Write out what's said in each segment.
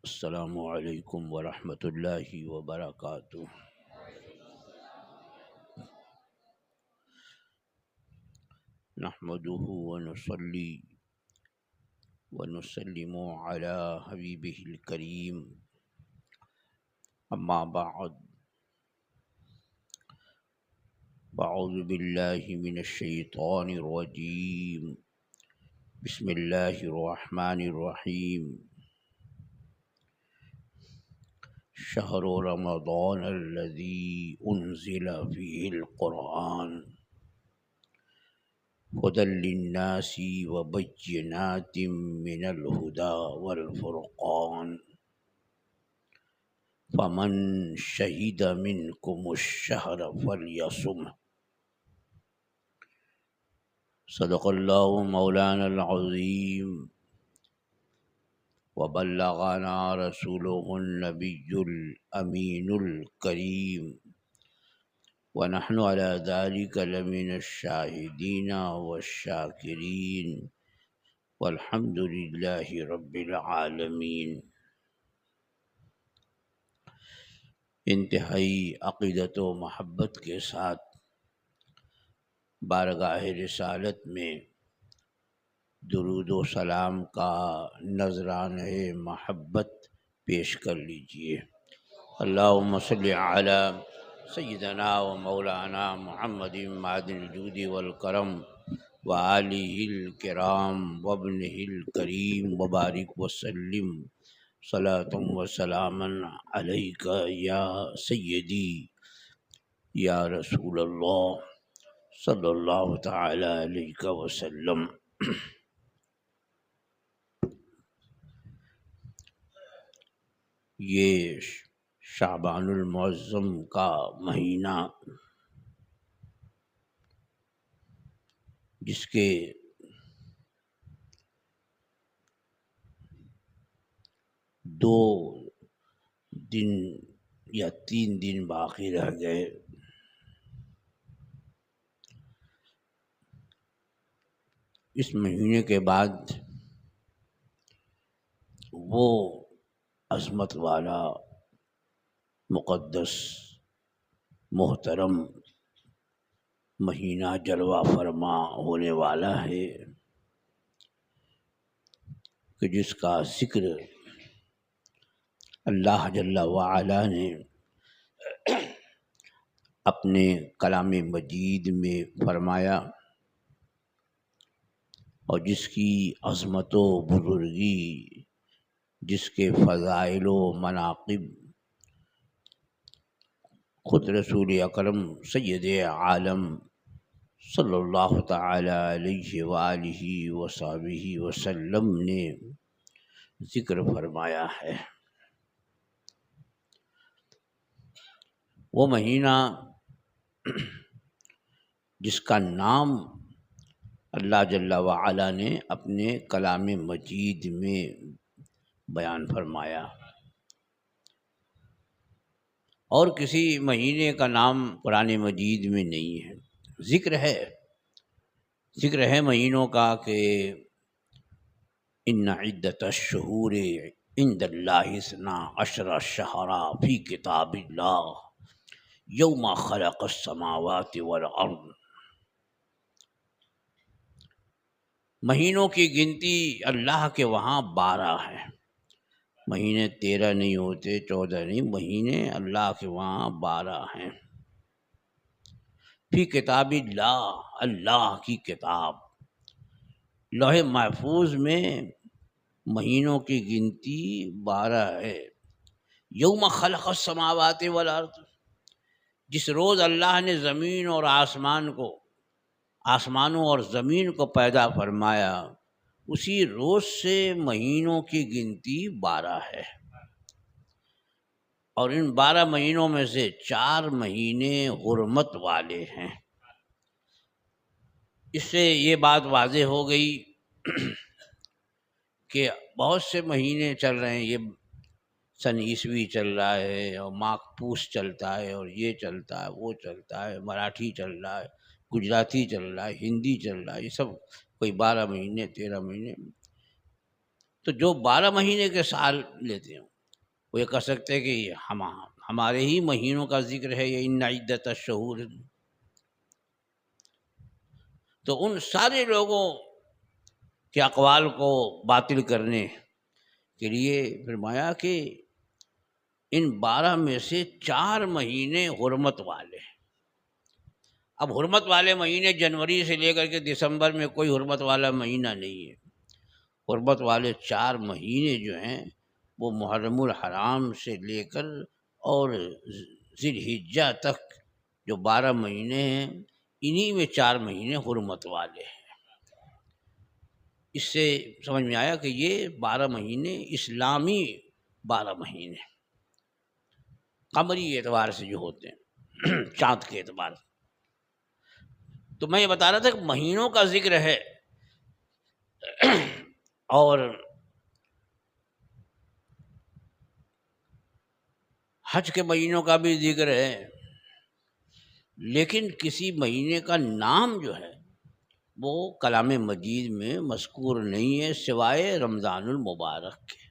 السلام علیکم ورحمۃ اللہ وبرکاتہ۔ نحمده ونصلي ونسلم على حبیبہ الکریم، اما بعد، فاعوذ باللہ من الشیطان الرجیم، بسم اللہ الرحمن الرحیم۔ شہر رمضان الذی انزل فیہ القرآن هدى للناس وبينات من الهدى والفرقان، فمن شهد منكم الشهر فليصمه۔ صدق الله مولانا العظيم، وبلغنا رسوله النبي الأمين الكريم، ونحن على ذلك لمن الشاهدين والشاكرين، والحمد لله رب العالمین۔ انتہائی عقیدت و محبت کے ساتھ بارگاہ رسالت میں درود و سلام کا نذرانہ محبت پیش کر لیجئے۔ اللہم صلی علی سیدنا و مولانا محمد معدن الجود والکرم وآلہ الکرام وابنہ الکریم، وبارک وسلم صلاۃ و سلاما علیک یا سیدی یا رسول اللہ صلی اللہ تعالی علیہ وسلم۔ یہ شعبان المعظم کا مہینہ، جس کے دو دن یا 3 دن باقی رہ گئے، اس مہینے کے بعد وہ عظمت والا مقدس محترم مہینہ جلوہ فرما ہونے والا ہے کہ جس کا ذکر اللہ جل وعلا نے اپنے کلام مجید میں فرمایا، اور جس کی عظمت و بزرگی، جس کے فضائل و مناقب خود رسول اکرم سید عالم صلی اللہ تعالی علیہ وآلہ وصحبہ وسلم نے ذکر فرمایا ہے۔ وہ مہینہ جس کا نام اللہ جل وعلا نے اپنے کلام مجید میں بیان فرمایا، اور کسی مہینے کا نام قرآن مجید میں نہیں ہے۔ ذکر ہے مہینوں کا کہ ان عدت الشہور عند اللہ 12 شہرا فی کتاب اللہ یوم خلق السماوات والارض۔ مہینوں کی گنتی اللہ کے وہاں 12 ہے، مہینے 13 نہیں ہوتے، 14 نہیں، مہینے اللہ کے وہاں 12 ہیں۔ فی کتاب اللہ، اللہ کی کتاب، لوح محفوظ میں مہینوں کی گنتی 12 ہے۔ یوم خلق السماوات والارض، جس روز اللہ نے زمین اور آسمانوں اور زمین کو پیدا فرمایا، اسی روز سے مہینوں کی گنتی 12 ہے، اور ان 12 مہینوں میں سے 4 مہینے حرمت والے ہیں۔ اس سے یہ بات واضح ہو گئی کہ بہت سے مہینے چل رہے ہیں، یہ سن عیسوی چل رہا ہے، اور ماغ پوس چلتا ہے، اور یہ چلتا ہے، وہ چلتا ہے، مراٹھی چل رہا ہے، گجراتی چل رہا ہے، ہندی چل رہا ہے، یہ سب کوئی 12 مہینے 13 مہینے۔ تو جو 12 مہینے کے سال لیتے ہیں وہ یہ کہہ سکتے کہ ہمارے ہی مہینوں کا ذکر ہے یہ ان عدت الشہور. تو ان سارے لوگوں کے اقوال کو باطل کرنے کے لیے فرمایا کہ ان 12 میں سے 4 مہینے حرمت والے ہیں. اب حرمت والے مہینے جنوری سے لے کر کے دسمبر میں کوئی حرمت والا مہینہ نہیں ہے. حرمت والے 4 مہینے جو ہیں وہ محرم الحرام سے لے کر اور ذی الحجہ تک جو 12 مہینے ہیں انہی میں 4 مہینے حرمت والے ہیں. اس سے سمجھ میں آیا کہ یہ 12 مہینے اسلامی 12 مہینے قمری اعتبار سے جو ہوتے ہیں چاند کے اعتبار سے. تو میں یہ بتا رہا تھا کہ مہینوں کا ذکر ہے اور حج کے مہینوں کا بھی ذکر ہے، لیکن کسی مہینے کا نام جو ہے وہ کلام مجید میں مذکور نہیں ہے سوائے رمضان المبارک کے.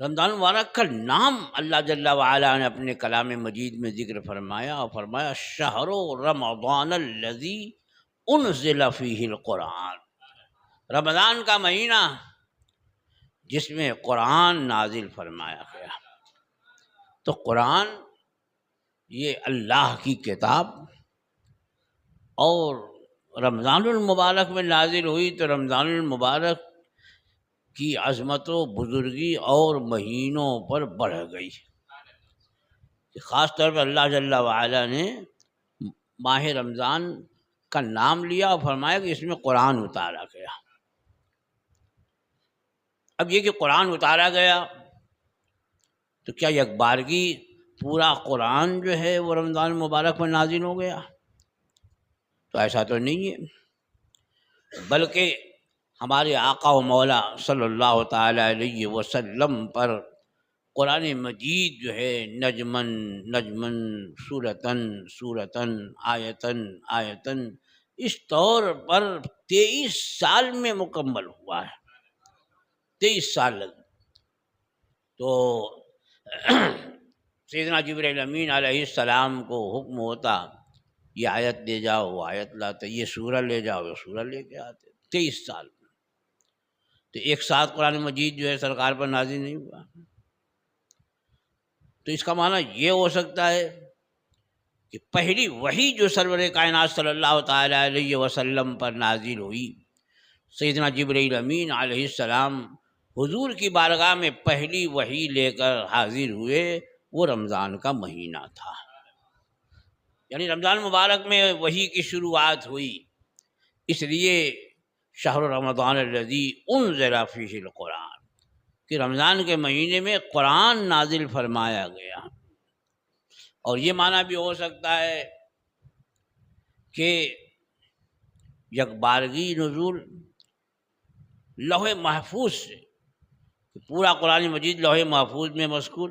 رمضان المبارک کا نام اللہ جل وعلا نے اپنے کلام مجید میں ذکر فرمایا اور فرمایا شہر رمضان الذی انزل فیہ القرآن، رمضان کا مہینہ جس میں قرآن نازل فرمایا گیا. تو قرآن یہ اللہ کی کتاب اور رمضان المبارک میں نازل ہوئی تو رمضان المبارک کی عظمت و بزرگی اور مہینوں پر بڑھ گئی. خاص طور پر اللہ جل وعلا نے ماہ رمضان کا نام لیا اور فرمایا کہ اس میں قرآن اتارا گیا. اب یہ کہ قرآن اتارا گیا تو کیا یک بارگی پورا قرآن جو ہے وہ رمضان المبارک میں نازل ہو گیا؟ تو ایسا تو نہیں ہے، بلکہ ہمارے آقا و مولا صلی اللہ تعالی علیہ وسلم پر قرآن مجید جو ہے نجمن نجمن سورتن سورتن آیتن آیتن اس طور پر 23 سال میں مکمل ہوا ہے. 23 سال لگے. تو سیدنا جبرائیل امین علیہ السلام کو حکم ہوتا یہ آیت لے جاؤ وہ آیت لاتے، یہ سورہ لے جاؤ وہ سورہ لے کے آتے. 23 سال میں تو ایک ساتھ قرآن مجید جو ہے سرکار پر نازل نہیں ہوا. تو اس کا معنی یہ ہو سکتا ہے کہ پہلی وحی جو سرور کائنات صلی اللہ تعالی علیہ وسلم پر نازل ہوئی، سیدنا جبرائیل امین علیہ السلام حضور کی بارگاہ میں پہلی وحی لے کر حاضر ہوئے، وہ رمضان کا مہینہ تھا. یعنی رمضان مبارک میں وحی کی شروعات ہوئی، اس لیے شہر رمضان الذی انزل فیہ القرآن کہ رمضان کے مہینے میں قرآن نازل فرمایا گیا. اور یہ معنی بھی ہو سکتا ہے کہ یکبارگی نزول لوح محفوظ سے، پورا قرآن مجید لوح محفوظ میں مذکور،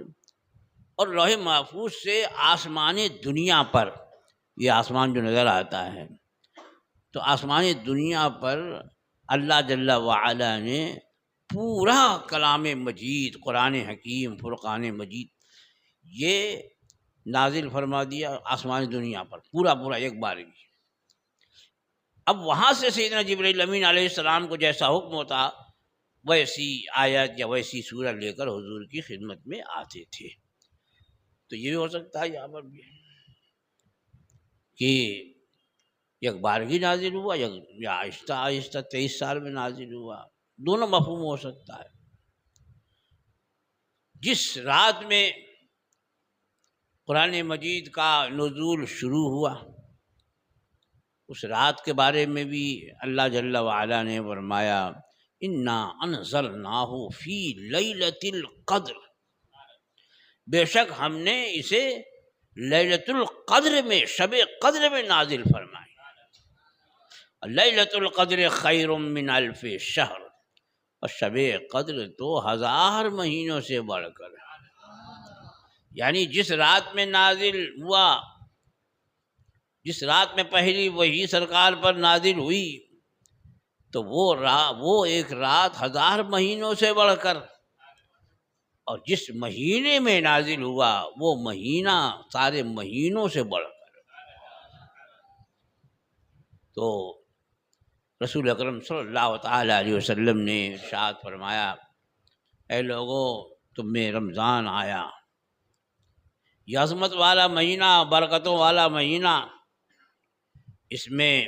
اور لوح محفوظ سے آسمان دنیا پر، یہ آسمان جو نظر آتا ہے تو آسمان دنیا پر اللہ جل وعلا نے پورا کلام مجید قرآن حکیم فرقان مجید یہ نازل فرما دیا آسمان دنیا پر پورا ایک بارگی. اب وہاں سے سیدنا جبرائیل امین علیہ السلام کو جیسا حکم ہوتا ویسی آیت یا ویسی سورہ لے کر حضور کی خدمت میں آتے تھے. تو یہ بھی ہو سکتا ہے یہاں پر بھی کہ یک بارگی نازل ہوا یا آہستہ آہستہ 23 سال میں نازل ہوا، دونوں مفہوم ہو سکتا ہے. جس رات میں قرآن مجید کا نزول شروع ہوا اس رات کے بارے میں بھی اللہ جل وعلا نے فرمایا انا انزلناہ فی لیلۃ القدر، بے شک ہم نے اسے لیلۃ القدر میں شب قدر میں نازل فرمایا. لیلۃ القدر خیر من الف شہر، اور شب قدر تو 1000 مہینوں سے بڑھ کر، یعنی جس رات میں نازل ہوا، جس رات میں پہلی وحی سرکار پر نازل ہوئی تو وہ ایک رات 1000 مہینوں سے بڑھ کر. اور جس مہینے میں نازل ہوا وہ مہینہ سارے مہینوں سے بڑھ کر، تو رسول اکرم صلی اللہ تعالیٰ علیہ وسلم نے ارشاد فرمایا، اے لوگوں تم میں رمضان آیا، یہ عظمت والا مہینہ، برکتوں والا مہینہ، اس میں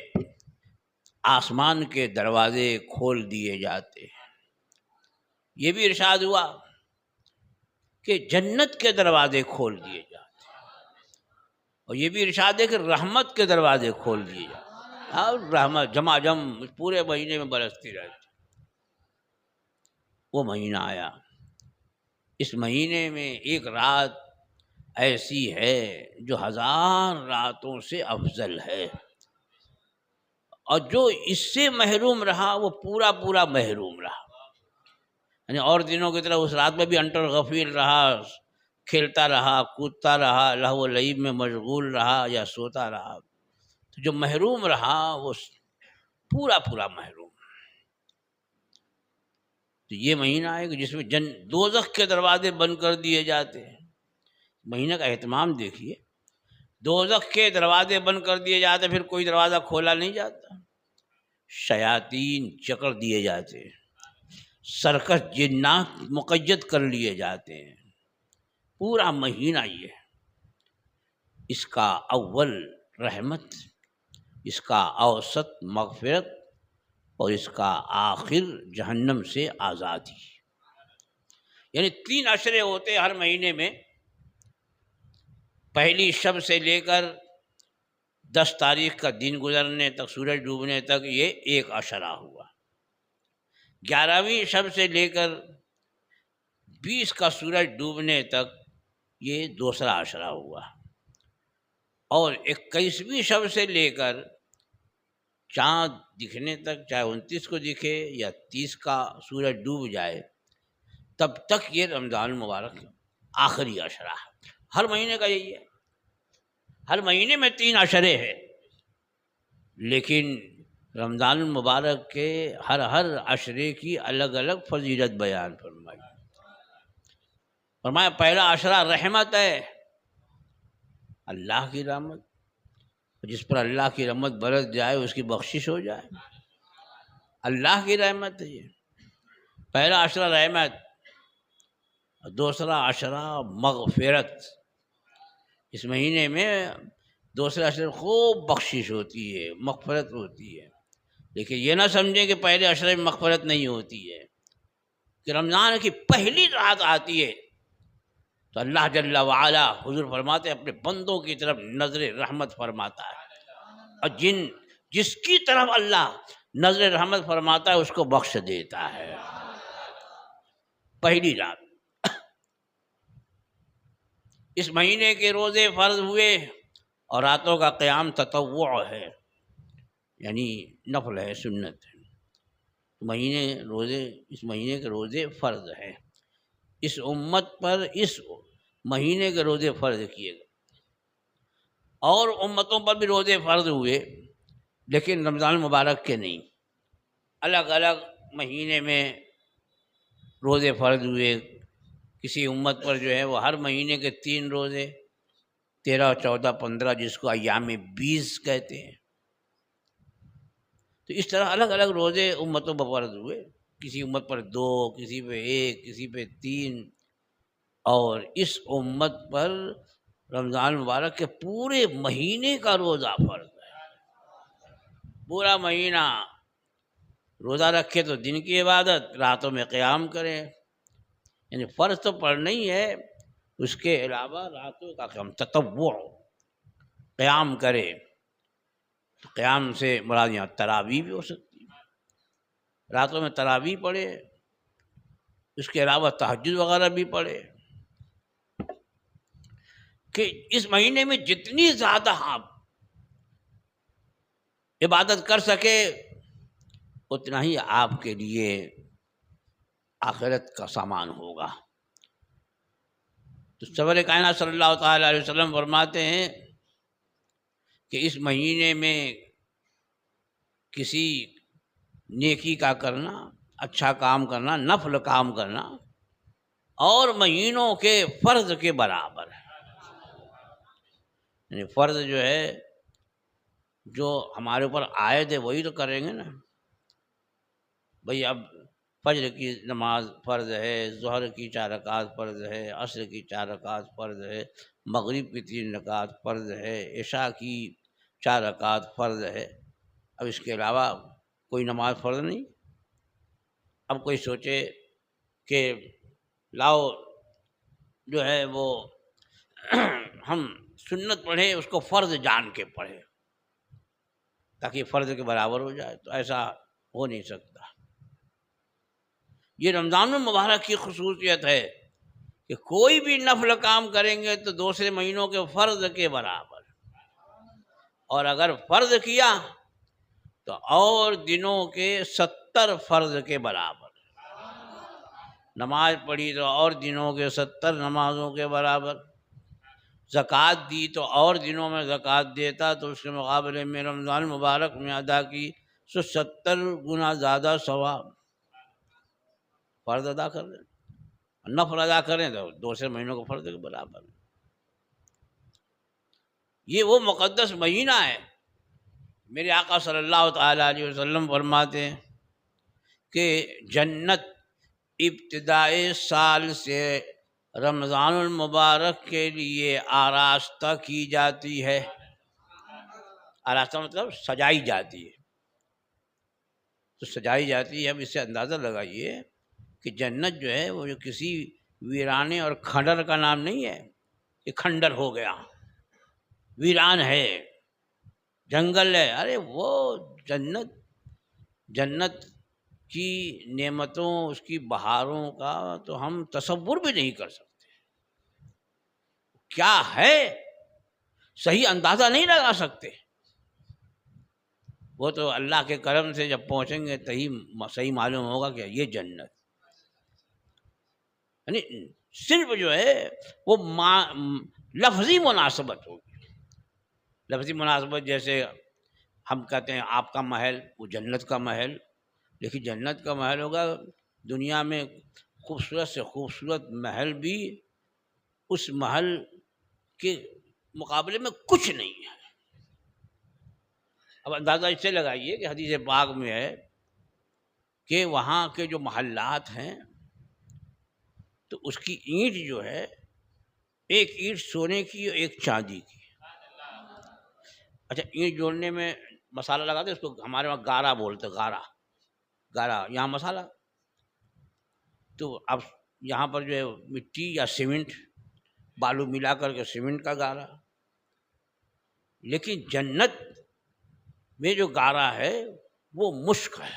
آسمان کے دروازے کھول دیے جاتے ہیں۔ یہ بھی ارشاد ہوا کہ جنت کے دروازے کھول دیے جاتے ہیں، اور یہ بھی ارشاد ہے کہ رحمت کے دروازے کھول دیے جاتے ہیں، اور رحمت جمع پورے مہینے میں برستی رہتی۔ وہ مہینہ آیا، اس مہینے میں ایک رات ایسی ہے جو 1000 راتوں سے افضل ہے، اور جو اس سے محروم رہا وہ پورا پورا محروم رہا، یعنی اور دنوں کی طرح اس رات میں بھی انٹر غفیر رہا، کھیلتا رہا، کودتا رہا، لہو و لعب میں مشغول رہا یا سوتا رہا، تو جو محروم رہا وہ پورا پورا محروم۔ تو یہ مہینہ ہے کہ جس میں دوزخ کے دروازے بند کر دیے جاتے ہیں۔ مہینہ کا اہتمام دیکھیے، دوزخ کے دروازے بند کر دیے جاتے، پھر کوئی دروازہ کھولا نہیں جاتا، شیاطین چکر دیے جاتے ہیں، سرکش جنات مقید کر لیے جاتے ہیں، پورا مہینہ یہ ہے۔ اس کا اول رحمت، اس کا اوسط مغفرت، اور اس کا آخر جہنم سے آزادی، یعنی 3 عشرے ہوتے ہر مہینے میں۔ پہلی شب سے لے کر 10 تاریخ کا دن گزرنے تک، سورج ڈوبنے تک، یہ 1 عشرہ ہوا۔ 11ویں شب سے لے کر 20 کا سورج ڈوبنے تک یہ 2 عشرہ ہوا، اور 21ویں شب سے لے کر چاند دکھنے تک، چاہے 29 کو دکھے یا 30 کا سورج ڈوب جائے، تب تک یہ رمضان المبارک آخری عشرہ ہے۔ ہر مہینے کا یہی ہے، ہر مہینے میں 3 عشرے ہیں، لیکن رمضان المبارک کے ہر عشرے کی الگ الگ فضیلت بیان فرمائی۔ فرمایا پہلا عشرہ رحمت ہے، اللہ کی رحمت، جس پر اللہ کی رحمت برس جائے اس کی بخشش ہو جائے، اللہ کی رحمت ہے یہ۔ پہلا عشرہ رحمت، دوسرا عشرہ مغفرت۔ اس مہینے میں دوسرے عشرے خوب بخشش ہوتی ہے، مغفرت ہوتی ہے، لیکن یہ نہ سمجھیں کہ پہلے عشرے میں مغفرت نہیں ہوتی ہے، کہ رمضان کی پہلی رات آتی ہے تو اللہ جل وعلا حضور فرماتے ہیں اپنے بندوں کی طرف نظر رحمت فرماتا ہے، اور جس کی طرف اللہ نظر رحمت فرماتا ہے اس کو بخش دیتا ہے۔ پہلی رات، اس مہینے کے روزے فرض ہوئے، اور راتوں کا قیام تطوع ہے، یعنی نفل ہے، سنت ہے۔ اس مہینے کے روزے فرض ہیں، اس امت پر اس مہینے کے روزے فرض کیے گئے، اور امتوں پر بھی روزے فرض ہوئے، لیکن رمضان المبارک کے نہیں، الگ الگ مہینے میں روزے فرض ہوئے۔ کسی امت پر جو ہے وہ ہر مہینے کے 3 روزے، 13، 14، 15، جس کو ایام 20 کہتے ہیں۔ تو اس طرح الگ الگ روزے امتوں پر فرض ہوئے، کسی امت پر 2، کسی پہ 1، کسی پہ 3، اور اس امت پر رمضان مبارک کے پورے مہینے کا روزہ فرض ہے۔ پورا مہینہ روزہ رکھے تو دن کی عبادت، راتوں میں قیام کریں، یعنی فرض تو پڑھنا ہی ہے، اس کے علاوہ راتوں کا قیام تطوع قیام کرے۔ تو قیام سے مراد یہاں تراویح بھی ہو سکتی ہے، راتوں میں تراویح پڑھے، اس کے علاوہ تہجد وغیرہ بھی پڑھے، کہ اس مہینے میں جتنی زیادہ آپ عبادت کر سکے اتنا ہی آپ کے لیے آخرت کا سامان ہوگا۔ تو سرور کائنات صلی اللہ تعالیٰ علیہ وسلم فرماتے ہیں کہ اس مہینے میں کسی نیکی کا کرنا، اچھا کام کرنا، نفل کام کرنا، اور مہینوں کے فرض کے برابر ہے۔ یعنی فرض جو ہے جو ہمارے اوپر عائد ہے وہی تو کریں گے نا بھئی۔ اب فجر کی نماز فرض ہے، ظہر کی 4 رکعات فرض ہے، عصر کی 4 رکعات فرض ہے، مغرب کی 3 رکعات فرض ہے، عشاء کی 4 رکعات فرض ہے۔ اب اس کے علاوہ کوئی نماز فرض نہیں۔ اب کوئی سوچے کہ لاؤ جو ہے وہ ہم سنت پڑھیں، اس کو فرض جان کے پڑھیں تاکہ فرض کے برابر ہو جائے، تو ایسا ہو نہیں سکتا۔ یہ رمضان المبارک کی خصوصیت ہے کہ کوئی بھی نفل کام کریں گے تو دوسرے مہینوں کے فرض کے برابر، اور اگر فرض کیا تو اور دنوں کے 70 فرض کے برابر، نماز پڑھی تو اور دنوں کے 70 نمازوں کے برابر، زکوٰۃ دی تو اور دنوں میں زکوٰۃ دیتا تو اس کے مقابلے میں رمضان مبارک میں ادا کی تو 70 گنا زیادہ ثواب۔ فرض ادا کر دیں، نفل ادا کریں تو دوسرے مہینوں کے فرض کے برابر۔ یہ وہ مقدس مہینہ ہے۔ میرے آقا صلی اللہ تعالیٰ علیہ وسلم فرماتے ہیں کہ جنت ابتدائے سال سے رمضان المبارک کے لیے آراستہ کی جاتی ہے۔ آراستہ مطلب سجائی جاتی ہے، تو سجائی جاتی ہے۔ اب اس سے اندازہ لگائیے کہ جنت جو ہے وہ جو کسی ویرانے اور کھنڈر کا نام نہیں ہے کہ کھنڈر ہو گیا، ویران ہے، جنگل ہے۔ ارے وہ جنت کی نعمتوں، اس کی بہاروں کا تو ہم تصور بھی نہیں کر سکتے۔ کیا ہے صحیح اندازہ نہیں لگا سکتے۔ وہ تو اللہ کے کرم سے جب پہنچیں گے تبھی صحیح معلوم ہوگا کہ یہ جنت، یعنی صرف جو ہے وہ لفظی مناسبت ہوگی۔ لفظی مناسبت جیسے ہم کہتے ہیں آپ کا محل، وہ جنت کا محل، لیکن جنت کا محل ہوگا دنیا میں خوبصورت سے خوبصورت محل بھی اس محل کے مقابلے میں کچھ نہیں ہے۔ اب اندازہ اس سے لگائیے کہ حدیث پاک میں ہے کہ وہاں کے جو محلات ہیں تو اس کی اینٹ جو ہے، ایک اینٹ سونے کی اور ایک چاندی کی۔ اچھا، اینٹ جوڑنے میں مسالہ لگاتے، اس کو ہمارے وہاں گارا بولتے، گارا یہاں مسالہ۔ تو اب یہاں پر جو ہے مٹی یا سیمنٹ، بالو ملا کر کے سیمنٹ کا گارا، لیکن جنت میں جو گارا ہے وہ مشک ہے۔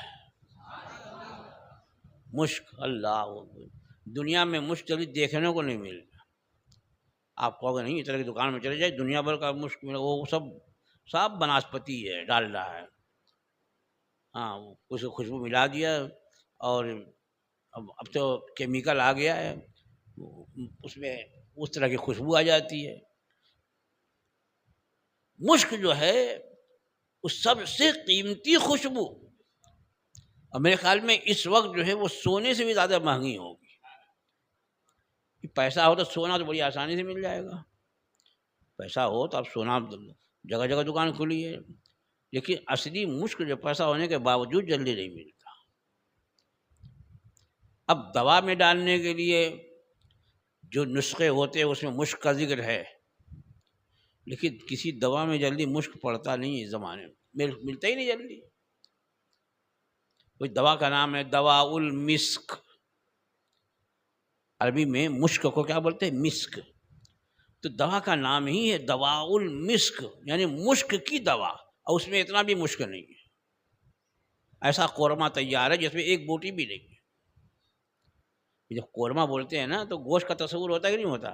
مشک، اللہ، دنیا میں مشک کبھی دیکھنے کو نہیں ملتا۔ آپ کہو گے نہیں، اس طرح کی دکان میں چلے جائے دنیا بھر کا مشک ملے، وہ سب بناسپتی ہے، ڈال رہا ہے، ہاں اس کو خوشبو ملا دیا، اور اب تو کیمیکل آ گیا ہے، اس میں اس طرح کی خوشبو آ جاتی ہے۔ مشک جو ہے وہ سب سے قیمتی خوشبو، اور میرے خیال میں اس وقت جو ہے وہ سونے سے بھی زیادہ مہنگی ہوگی۔ پیسہ ہو تو سونا تو بڑی آسانی سے مل جائے گا، پیسہ ہو تو اب سونا جگہ جگہ دکان کھلی ہے، لیکن اصلی مشک جو پیسہ ہونے کے باوجود جلدی نہیں ملتا۔ اب دوا میں ڈالنے کے لیے جو نسخے ہوتے ہیں اس میں مشک کا ذکر ہے، لیکن کسی دوا میں جلدی مشک پڑتا نہیں ہے، زمانے میں ملتا ہی نہیں جلدی۔ کوئی دوا کا نام ہے دوا المسک، عربی میں مشک کو کیا بولتے ہیں؟ مسک۔ تو دوا کا نام ہی ہے دوا المسک، یعنی مشک کی دوا، اور اس میں اتنا بھی مشک نہیں ہے۔ ایسا قورمہ تیار ہے جس میں ایک بوٹی بھی نہیں ہے۔ جب قورمہ بولتے ہیں نا تو گوشت کا تصور ہوتا ہے کہ نہیں ہوتا؟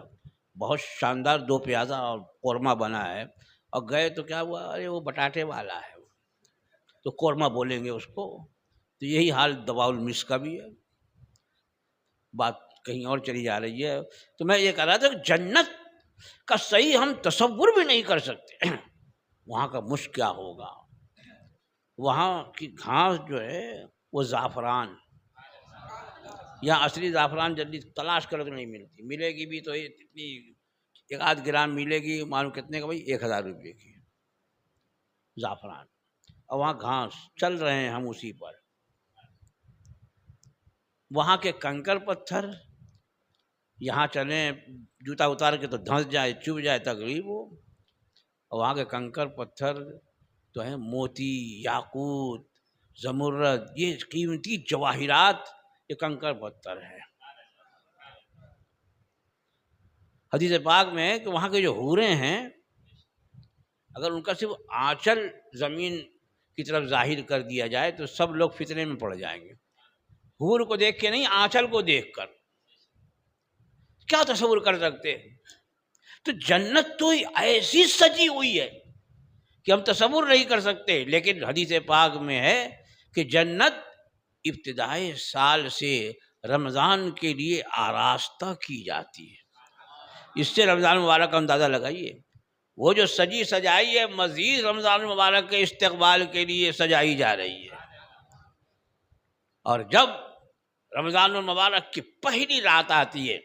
بہت شاندار 2 پیازا اور قورمہ بنا ہے، اور گئے تو کیا ہوا؟ ارے وہ بٹاٹے والا ہے، تو قورمہ بولیں گے اس کو۔ تو یہی حال دوا المسک کا بھی ہے۔ بات کہیں اور چلی جا رہی ہے۔ تو میں یہ کہہ رہا تھا کہ جنت کا صحیح ہم تصور بھی نہیں کر سکتے، وہاں کا مشک کیا ہوگا۔ وہاں کی گھاس جو ہے وہ زعفران، یہاں اصلی زعفران جلدی تلاش کرو تو نہیں ملتی، ملے گی بھی تو اتنی 1 آدھ گرام ملے گی، معلوم کتنے کا بھائی، 1000 روپے کی زعفران، اور وہاں گھاس چل رہے ہیں ہم اسی پر. وہاں کے کنکر پتھر یہاں چلیں جوتا اتار کے تو دھنس جائے، چبھ جائے تکلیف ہو، اور وہاں کے کنکر پتھر تو ہیں موتی، یاقوت، زمرد، یہ قیمتی جواہرات یہ کنکر پتھر ہے. حدیث پاک میں ہے کہ وہاں کے جو حوریں ہیں اگر ان کا صرف آنچل زمین کی طرف ظاہر کر دیا جائے تو سب لوگ فتنے میں پڑ جائیں گے. حور کو دیکھ کے نہیں، آنچل کو دیکھ کر کیا تصور کر سکتے ہیں؟ تو جنت تو ایسی سجی ہوئی ہے کہ ہم تصور نہیں کر سکتے. لیکن حدیث پاک میں ہے کہ جنت ابتدائی سال سے رمضان کے لیے آراستہ کی جاتی ہے. اس سے رمضان مبارک کا اندازہ لگائیے، وہ جو سجی سجائی ہے مزید رمضان مبارک کے استقبال کے لیے سجائی جا رہی ہے. اور جب رمضان المبارک کی پہلی رات آتی ہے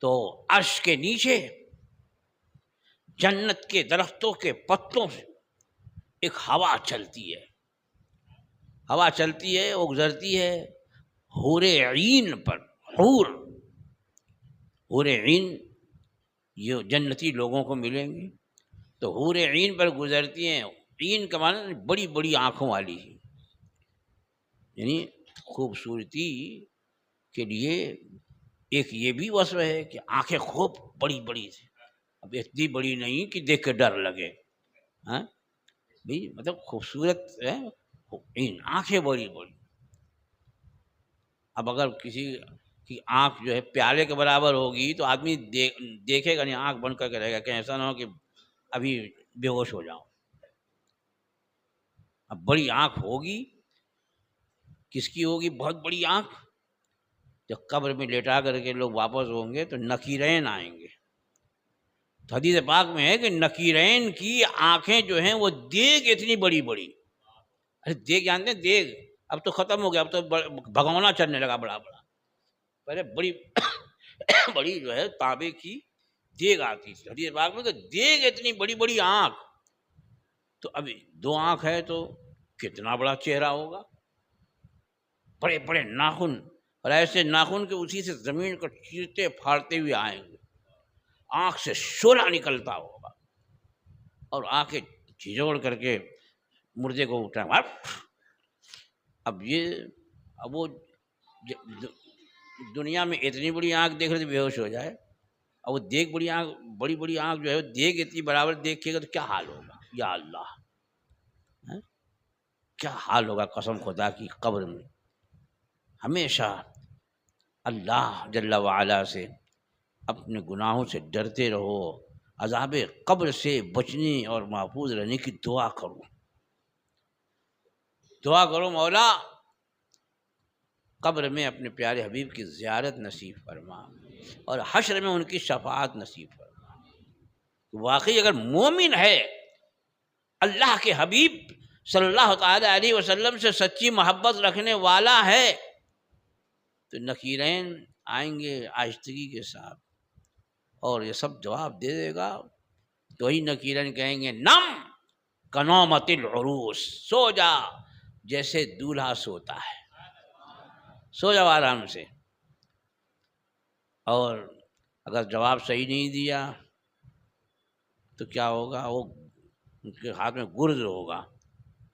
تو عرش کے نیچے جنت کے درختوں کے پتوں سے ایک ہوا چلتی ہے، ہوا چلتی ہے، وہ گزرتی ہے حور عین پر. حور عین یہ جنتی لوگوں کو ملیں گی تو حور عین پر گزرتی ہیں. عین کا معنی بڑی بڑی آنکھوں والی، یعنی خوبصورتی کے لیے ایک یہ بھی وصف ہے کہ آنکھیں خوب بڑی بڑی تھی، اب اتنی بڑی نہیں کہ دیکھ کے ڈر لگے، ہاں بھائی مطلب خوبصورت ہے، آنکھیں بڑی بڑی. اب اگر کسی کی آنکھ جو ہے پیالے کے برابر ہوگی تو آدمی دیکھے گا نہیں، آنکھ بند کر کے رہے گا کہ ایسا نہ ہو کہ ابھی بے ہوش ہو جاؤں. اب بڑی آنکھ ہوگی، کس کی ہوگی بہت بڑی آنکھ؟ جب قبر میں لیٹا کر کے لوگ واپس ہوں گے تو نکیرین آئیں گے. تو حدیث پاک میں ہے کہ نکیرین کی آنکھیں جو ہیں وہ دیگ اتنی بڑی بڑی. ارے دیگ جانتے ہیں؟ دیگ اب تو ختم ہو گیا، اب تو بھگونا چلنے لگا بڑا بڑا. پہلے بڑی بڑی جو ہے تانبے کی دیگ آتی تھی. حدیث پاک میں کہ دیگ اتنی بڑی بڑی آنکھ، تو ابھی 2 آنکھ ہے تو کتنا بڑا چہرہ ہوگا. بڑے بڑے ناخن، اور ایسے ناخن کے اسی سے زمین کو چیرتے پھاڑتے ہوئے آئیں گے. آنکھ سے شعلہ نکلتا ہوگا اور آنکھیں جھجوڑ کر کے مردے کو اٹھا. اب وہ دنیا میں اتنی بڑی آنکھ دیکھ رہے تو بے ہوش ہو جائے، اور وہ دیکھ بڑی بڑی آنکھ جو ہے دیکھ اتنی برابر دیکھے گا تو کیا حال ہوگا. یا اللہ، کیا حال ہوگا قسم خدا کی. قبر میں ہمیشہ اللہ جل وعلا سے اپنے گناہوں سے ڈرتے رہو، عذاب قبر سے بچنے اور محفوظ رہنے کی دعا کرو. دعا کرو مولا قبر میں اپنے پیارے حبیب کی زیارت نصیب فرما اور حشر میں ان کی شفاعت نصیب فرما. واقعی اگر مومن ہے، اللہ کے حبیب صلی اللہ تعالی علیہ وسلم سے سچی محبت رکھنے والا ہے تو نکیرین آئیں گے آہستگی کے ساتھ اور یہ سب جواب دے دے گا. تو ہی نکیرین کہیں گے نم کنومت العروس، سو جا جیسے دولہا سوتا ہے، سو جاؤ آرام سے. اور اگر جواب صحیح نہیں دیا تو کیا ہوگا؟ وہ ان کے ہاتھ میں گرز ہوگا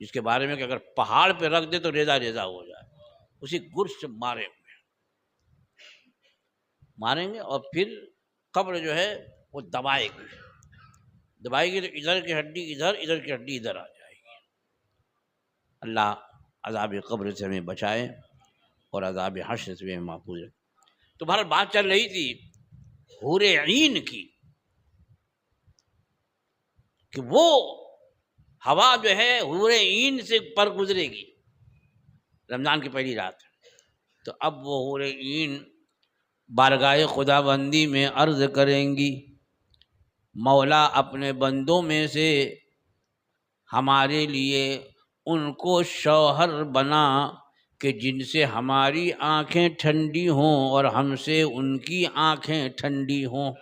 جس کے بارے میں کہ اگر پہاڑ پہ رکھ دے تو ریزہ ریزہ ہو جائے. اسی گرز سے ماریں گے اور پھر قبر جو ہے وہ دبائے گی تو ادھر کی ہڈی ادھر، ادھر کی ہڈی ادھر آ جائے گی. اللہ عذاب قبر سے ہمیں بچائے اور عذاب حشر سے ہمیں محفوظ رکھے. تو بہرحال بات چل رہی تھی حور عین کی کہ وہ ہوا جو ہے حور عین سے پر گزرے گی رمضان کی پہلی رات. تو اب وہ حور عین بارگاہ خدا بندی میں عرض کریں گی مولا اپنے بندوں میں سے ہمارے لیے ان کو شوہر بنا کہ جن سے ہماری آنکھیں ٹھنڈی ہوں اور ہم سے ان کی آنکھیں ٹھنڈی ہوں.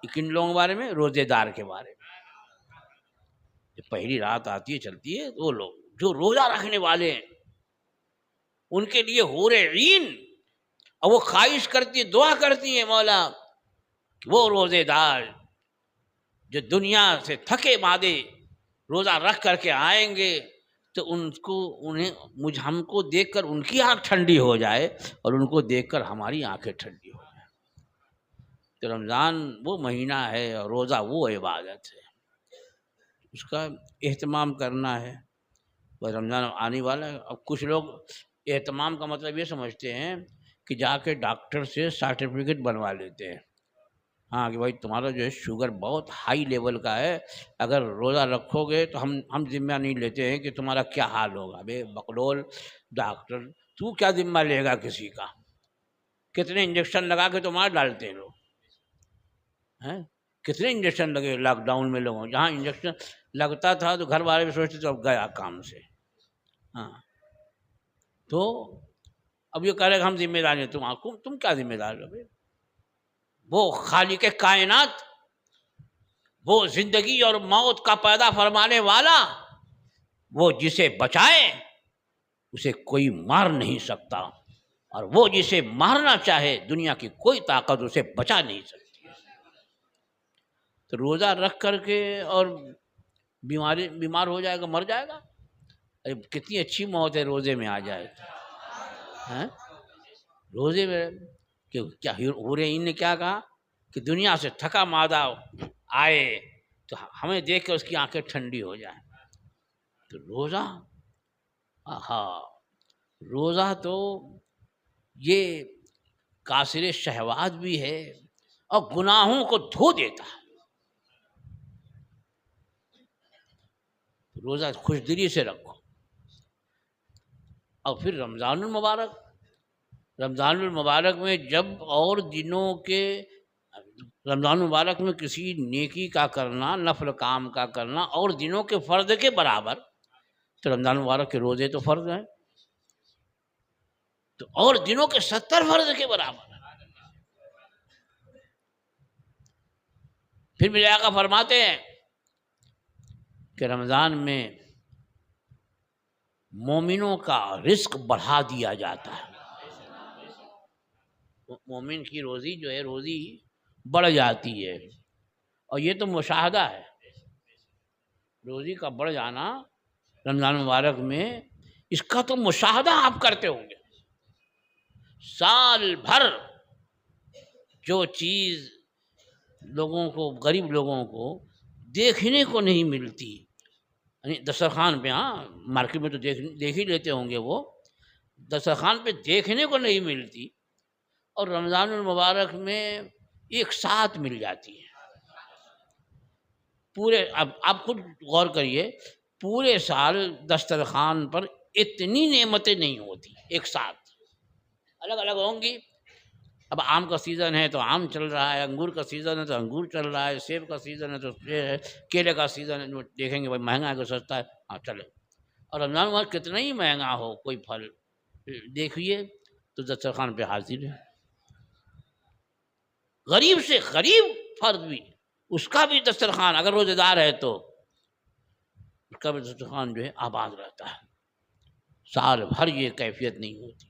کن لوگوں کے بارے میں؟ روزے دار کے بارے میں. جب پہلی رات آتی ہے چلتی ہے وہ لوگ جو روزہ رکھنے والے ہیں ان کے لیے حور عین، اور وہ خواہش کرتی، دعا کرتی ہیں مولا کہ وہ روزے دار جو دنیا سے تھکے مادے روزہ رکھ کر کے آئیں گے تو ہم کو دیکھ کر ان کی آنکھ ٹھنڈی ہو جائے اور ان کو دیکھ کر ہماری آنکھیں ٹھنڈی ہو جائیں. تو رمضان وہ مہینہ ہے اور روزہ وہ عبادت ہے، اس کا اہتمام کرنا ہے. بس رمضان آنے والا ہے. اب کچھ لوگ اہتمام کا مطلب یہ سمجھتے ہیں کہ جا کے ڈاکٹر سے سرٹیفکیٹ بنوا لیتے ہیں، ہاں کہ بھائی تمہارا جو ہے شوگر بہت ہائی لیول کا ہے، اگر روزہ رکھو گے تو ہم ذمہ نہیں لیتے ہیں کہ تمہارا کیا حال ہوگا. بے بقلول ڈاکٹر، تو کیا ذمہ لے گا کسی کا؟ کتنے انجیکشن لگا کے تو مار ڈالتے ہیں لوگ ہیں. کتنے انجیکشن لگے لاک ڈاؤن میں لوگوں، جہاں انجیکشن لگتا تھا تو گھر والے بھی سوچتے تو اب گیا کام سے. ہاں تو اب یہ کہہ رہے کہ ہم ذمہ دار ہیں. تم کیا ذمہ دار ہو؟ وہ خالق کائنات، وہ زندگی اور موت کا پیدا فرمانے والا، وہ جسے بچائے اسے کوئی مار نہیں سکتا، اور وہ جسے مارنا چاہے دنیا کی کوئی طاقت اسے بچا نہیں سکتی. تو روزہ رکھ کر کے اور بیمار ہو جائے گا، مر جائے گا. ارے کتنی اچھی موت ہے روزے میں آ جائے. روزے میں کیا حور عین نے کیا کہا کہ دنیا سے تھکا مادہ آئے تو ہمیں دیکھ کے اس کی آنکھیں ٹھنڈی ہو جائیں. تو روزہ، روزہ تو یہ کاسر شہوات بھی ہے اور گناہوں کو دھو دیتا ہے. روزہ خوش دلی سے رکھو. اور پھر رمضان المبارک میں جب اور دنوں کے رمضان المبارک میں کسی نیکی کا کرنا، نفل کام کا کرنا اور دنوں کے فرض کے برابر، تو رمضان المبارک کے روزے تو فرض ہیں تو اور دنوں کے 70 فرض کے برابر. پھر میرے آقا فرماتے ہیں کہ رمضان میں مومنوں کا رزق بڑھا دیا جاتا ہے. مومن کی روزی جو ہے روزی بڑھ جاتی ہے، اور یہ تو مشاہدہ ہے. روزی کا بڑھ جانا رمضان مبارک میں، اس کا تو مشاہدہ آپ کرتے ہوں گے. سال بھر جو چیز لوگوں کو، غریب لوگوں کو دیکھنے کو نہیں ملتی، یعنی دسترخوان پہ، ہاں مارکیٹ میں تو دیکھ ہی لیتے ہوں گے، وہ دسترخوان پہ دیکھنے کو نہیں ملتی، اور رمضان المبارک میں ایک ساتھ مل جاتی ہے. پورے اب آپ خود غور کریے، پورے سال دسترخوان پر اتنی نعمتیں نہیں ہوتی ایک ساتھ، الگ الگ ہوں گی. اب آم کا سیزن ہے تو آم چل رہا ہے، انگور کا سیزن ہے تو انگور چل رہا ہے، سیب کا سیزن ہے تو کیلے کا سیزن ہے. دیکھیں گے بھائی مہنگا ہے کہ سستا ہے، ہاں چلے. اور رمضان میں کتنا ہی مہنگا ہو کوئی پھل دیکھیے تو دسترخوان پہ حاضر ہے. غریب سے غریب فرد بھی، اس کا بھی دسترخوان اگر روزے دار ہے تو اس کا بھی دسترخوان جو ہے آباد رہتا ہے. سال بھر یہ کیفیت نہیں ہوتی.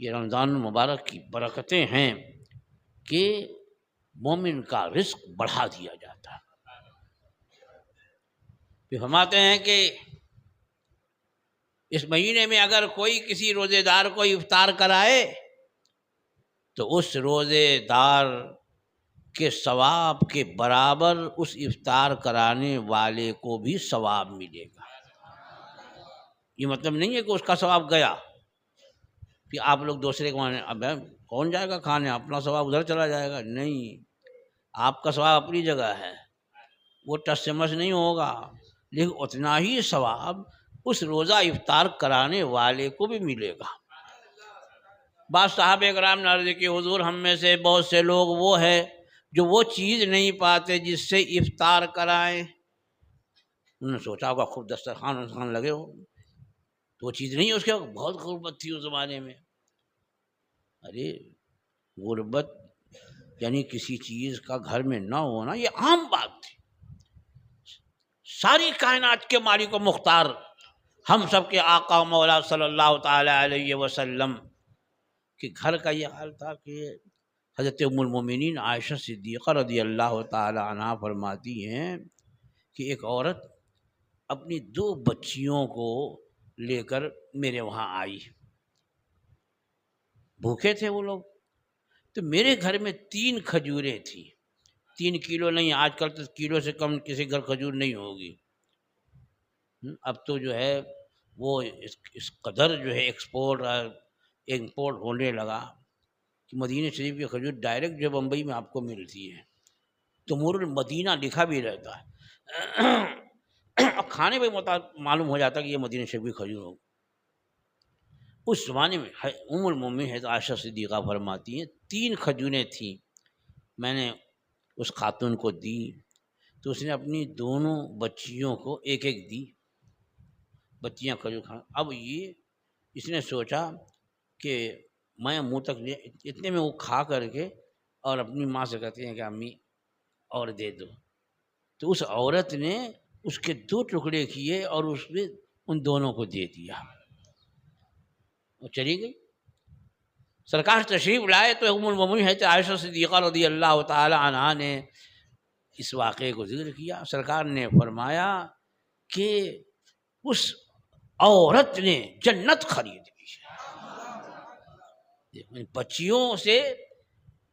یہ رمضان المبارک کی برکتیں ہیں کہ مومن کا رزق بڑھا دیا جاتا ہے. پھر فرماتے ہیں کہ اس مہینے میں اگر کوئی کسی روزے دار کو افطار کرائے تو اس روزے دار کے ثواب کے برابر اس افطار کرانے والے کو بھی ثواب ملے گا. یہ مطلب نہیں ہے کہ اس کا ثواب گیا کہ آپ لوگ دوسرے کو اب کون جائے گا کھانے، اپنا ثواب ادھر چلا جائے گا. نہیں، آپ کا ثواب اپنی جگہ ہے، وہ ٹس سے مس نہیں ہوگا، لیکن اتنا ہی ثواب اس روزہ افطار کرانے والے کو بھی ملے گا. بعض صحابہ کرام نے عرض کی حضور ہم میں سے بہت سے لوگ وہ ہے جو وہ چیز نہیں پاتے جس سے افطار کرائیں. انہوں نے سوچا ہوگا خوب دسترخوان لگے ہو، تو وہ چیز نہیں ہے اس کے وقت، بہت غربت تھی اس زمانے میں. ارے غربت یعنی کسی چیز کا گھر میں نہ ہونا یہ عام بات تھی. ساری کائنات کے مالک و مختار ہم سب کے آقا مولا صلی اللہ تعالی علیہ وسلم کہ گھر کا یہ حال تھا کہ حضرت ام المومنین عائشہ صدیقہ رضی اللہ تعالی عنہا فرماتی ہیں کہ ایک عورت اپنی 2 بچیوں کو لے کر میرے وہاں آئی. بھوکے تھے وہ لوگ، تو میرے گھر میں 3 کھجوریں تھیں. 3 کلو نہیں، آج کل تو کلو سے کم کسی گھر کھجور نہیں ہوگی. اب تو جو ہے وہ اس قدر جو ہے ایکسپورٹ اور امپورٹ ہونے لگا کہ مدینہ شریف کی کھجور ڈائریکٹ جو بمبئی میں آپ کو ملتی ہے. تمور المدینہ لکھا بھی رہتا ہے، اب کھانے پہ معلوم ہو جاتا کہ یہ مدینہ شریف کی کھجور ہو. اس زمانے میں ام المومنین حضرت عائشہ صدیقہ فرماتی ہیں 3 کھجوریں تھیں. میں نے اس خاتون کو دی تو اس نے اپنی دونوں بچیوں کو ایک ایک دی. بچیاں کھجور کھا. اب یہ اس نے سوچا کہ میں منہ تک لے، اتنے میں وہ کھا کر کے اور اپنی ماں سے کہتے ہیں کہ امی اور دے دو. تو اس عورت نے اس کے 2 ٹکڑے کیے اور اس نے ان دونوں کو دے دیا اور چلی گئی. سرکار تشریف لائے تو ام المومنین حضرت عائشہ صدیقہ رضی اللہ تعالی عنہا نے اس واقعے کو ذکر کیا. سرکار نے فرمایا کہ اس عورت نے جنت خرید لی. بچیوں سے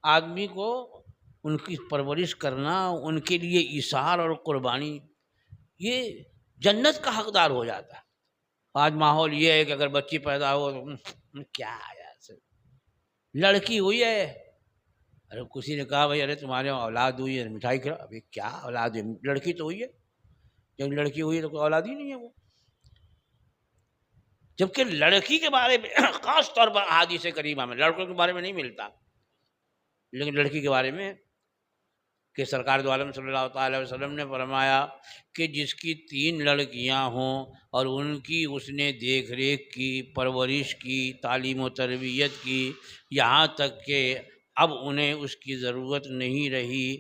آدمی کو ان کی پرورش کرنا، ان کے لیے ایثار اور قربانی، یہ جنت کا حقدار ہو جاتا ہے. آج ماحول یہ ہے کہ اگر بچی پیدا ہو تو کیا ہے، لڑکی ہوئی ہے، ارے کسی نے کہا بھائی ارے تمہارے اولاد ہوئی ہے، مٹھائی کھلاؤ. ابھی کیا اولاد ہے، لڑکی تو ہوئی ہے. جب لڑکی ہوئی ہے تو کوئی اولاد ہی نہیں ہے وہ. جبکہ لڑکی کے بارے میں خاص طور پر احادیث کریمہ میں، لڑکوں کے بارے میں نہیں ملتا، لیکن لڑکی کے بارے میں کہ سرکار دو عالم صلی اللہ تعالی وسلم نے فرمایا کہ جس کی 3 لڑکیاں ہوں اور ان کی اس نے دیکھ ریکھ کی، پرورش کی، تعلیم و تربیت کی، یہاں تک کہ اب انہیں اس کی ضرورت نہیں رہی،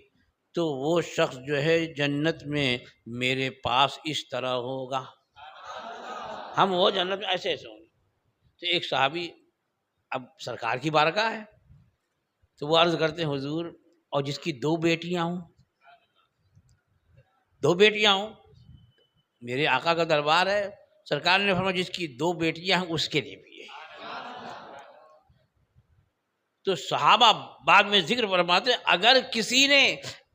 تو وہ شخص جو ہے جنت میں میرے پاس اس طرح ہوگا. ہم وہ جنت میں ایسے ایسے ہوں گے. تو ایک صحابی، اب سرکار کی بارگاہ ہے تو وہ عرض کرتے ہیں حضور اور جس کی 2 بیٹیاں ہوں، 2 بیٹیاں ہوں، میرے آقا کا دربار ہے. سرکار نے فرمایا جس کی 2 بیٹیاں ہیں اس کے لیے بھی ہے. تو صحابہ بعد میں ذکر فرماتے ہیں اگر کسی نے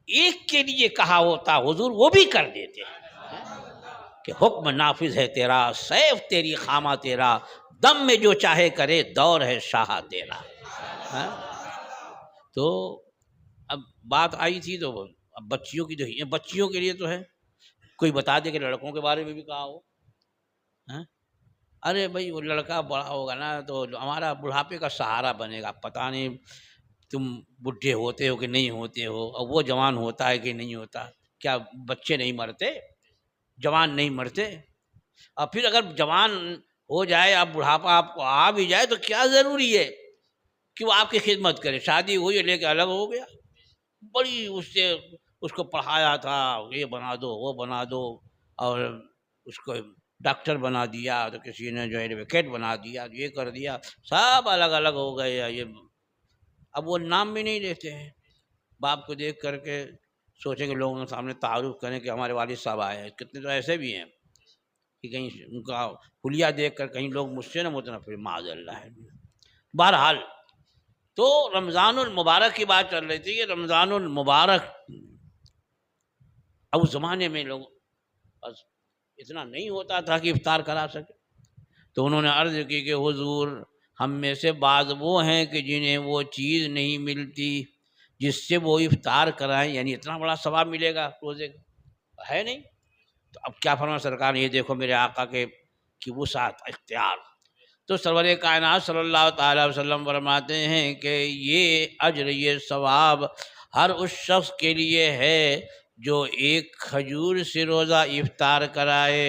ایک کے لیے کہا ہوتا حضور وہ بھی کر دیتے کہ حکم نافذ ہے تیرا، سیف تیری خامہ تیرا، دم میں جو چاہے کرے دور ہے شاہ تیرا. تو اب بات آئی تھی تو اب بچیوں کی، جو بچیوں کے لیے تو ہے، کوئی بتا دے کہ لڑکوں کے بارے میں بھی کہا ہو. ارے بھائی وہ لڑکا بڑا ہوگا نا تو ہمارا بڑھاپے کا سہارا بنے گا، پتہ نہیں تم بڈھے ہوتے ہو کہ نہیں ہوتے ہو، اور وہ جوان ہوتا ہے کہ نہیں ہوتا. کیا بچے نہیں مرتے، جوان نہیں مرتے؟ اور پھر اگر جوان ہو جائے، اب بڑھاپا آپ کو آ بھی جائے تو کیا ضروری ہے کہ وہ آپ کی خدمت کرے؟ شادی ہوئی لے کے الگ ہو گیا، بڑی اس سے اس کو پڑھایا تھا، یہ بنا دو وہ بنا دو، اور اس کو ڈاکٹر بنا دیا، تو کسی نے جو ہے ایڈوکیٹ بنا دیا، یہ کر دیا، سب الگ الگ ہو گئے. یہ اب وہ نام بھی نہیں لیتے ہیں. باپ کو دیکھ کر کے سوچیں کہ لوگوں کے سامنے تعارف کریں کہ ہمارے والد صاحب آئے ہیں. کتنے تو ایسے بھی ہیں کہ کہیں ان کا حلیہ دیکھ کر کہیں لوگ مجھ سے نہ متنفر، معاذ اللہ ہے. بہرحال تو رمضان المبارک کی بات چل رہی تھی کہ رمضان المبارک اب اس زمانے میں لوگ بس اتنا نہیں ہوتا تھا کہ افطار کرا سکے. تو انہوں نے عرض کی کہ حضور ہم میں سے بعض وہ ہیں کہ جنہیں وہ چیز نہیں ملتی جس سے وہ افطار کرائیں، یعنی اتنا بڑا ثواب ملے گا روزے کا ہے نہیں. تو اب کیا فرمایا سرکار نے، یہ دیکھو میرے آقا کے کی وسعت اختیار. تو سرور کائنات صلی اللہ تعالی وسلم فرماتے ہیں کہ یہ اجر، یہ ثواب ہر اس شخص کے لیے ہے جو ایک کھجور سے روزہ افطار کرائے،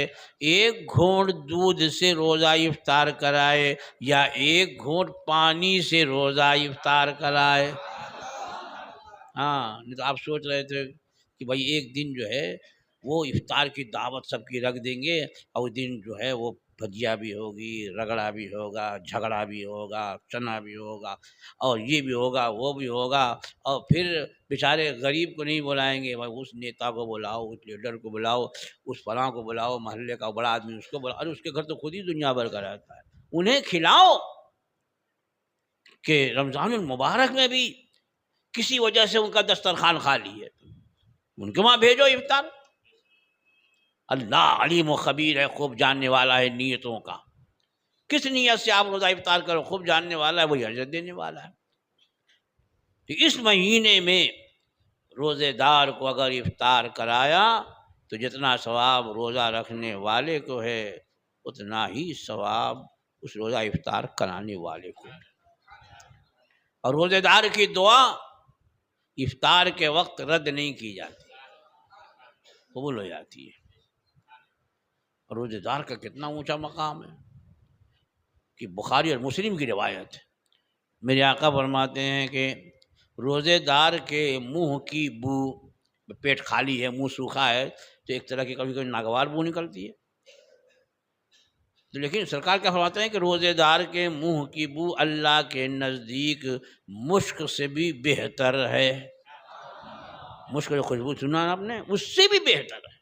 ایک گھونٹ دودھ سے روزہ افطار کرائے، یا ایک گھونٹ پانی سے روزہ افطار کرائے۔ ہاں، نہیں تو آپ سوچ رہے تھے کہ بھائی ایک دن جو ہے وہ افطار کی دعوت سب کی رکھ دیں گے، اور اس دن جو ہے وہ بھجیا بھی ہوگی، رگڑا بھی ہوگا، جھگڑا بھی ہوگا، چنا بھی ہوگا، اور یہ بھی ہوگا، وہ بھی ہوگا، اور پھر بیچارے غریب کو نہیں بلائیں گے، بھائی اس نیتا کو بلاؤ، اس لیڈر کو بلاؤ، اس فلاں کو بلاؤ، محلے کا بڑا آدمی اس کو بلاؤ، ارے اس کے گھر تو خود ہی دنیا بھر کا رہتا ہے، انہیں کھلاؤ کہ رمضان المبارک میں بھی کسی وجہ سے ان کا دسترخوان خالی ہے، ان کے وہاں بھیجو افطار۔ اللہ علیم و خبیر ہے، خوب جاننے والا ہے نیتوں کا، کس نیت سے آپ روزہ افطار کرو خوب جاننے والا ہے، وہی اجر دینے والا ہے۔ تو اس مہینے میں روزے دار کو اگر افطار کرایا تو جتنا ثواب روزہ رکھنے والے کو ہے اتنا ہی ثواب اس روزہ افطار کرانے والے کو ہے۔ اور روزے دار کی دعا افطار کے وقت رد نہیں کی جاتی، قبول ہو جاتی ہے۔ اور روزے دار کا کتنا اونچا مقام ہے کہ بخاری اور مسلم کی روایت ہے، میرے آقا فرماتے ہیں کہ روزے دار کے منہ کی بو، پیٹ خالی ہے، منہ سوکھا ہے تو ایک طرح کی کبھی کبھی ناگوار بو نکلتی ہے، تو لیکن سرکار کیا فرماتے ہیں کہ روزے دار کے منہ کی بو اللہ کے نزدیک مشک سے بھی بہتر ہے۔ مشک کی خوشبو سنا آپ نے، اس سے بھی بہتر ہے۔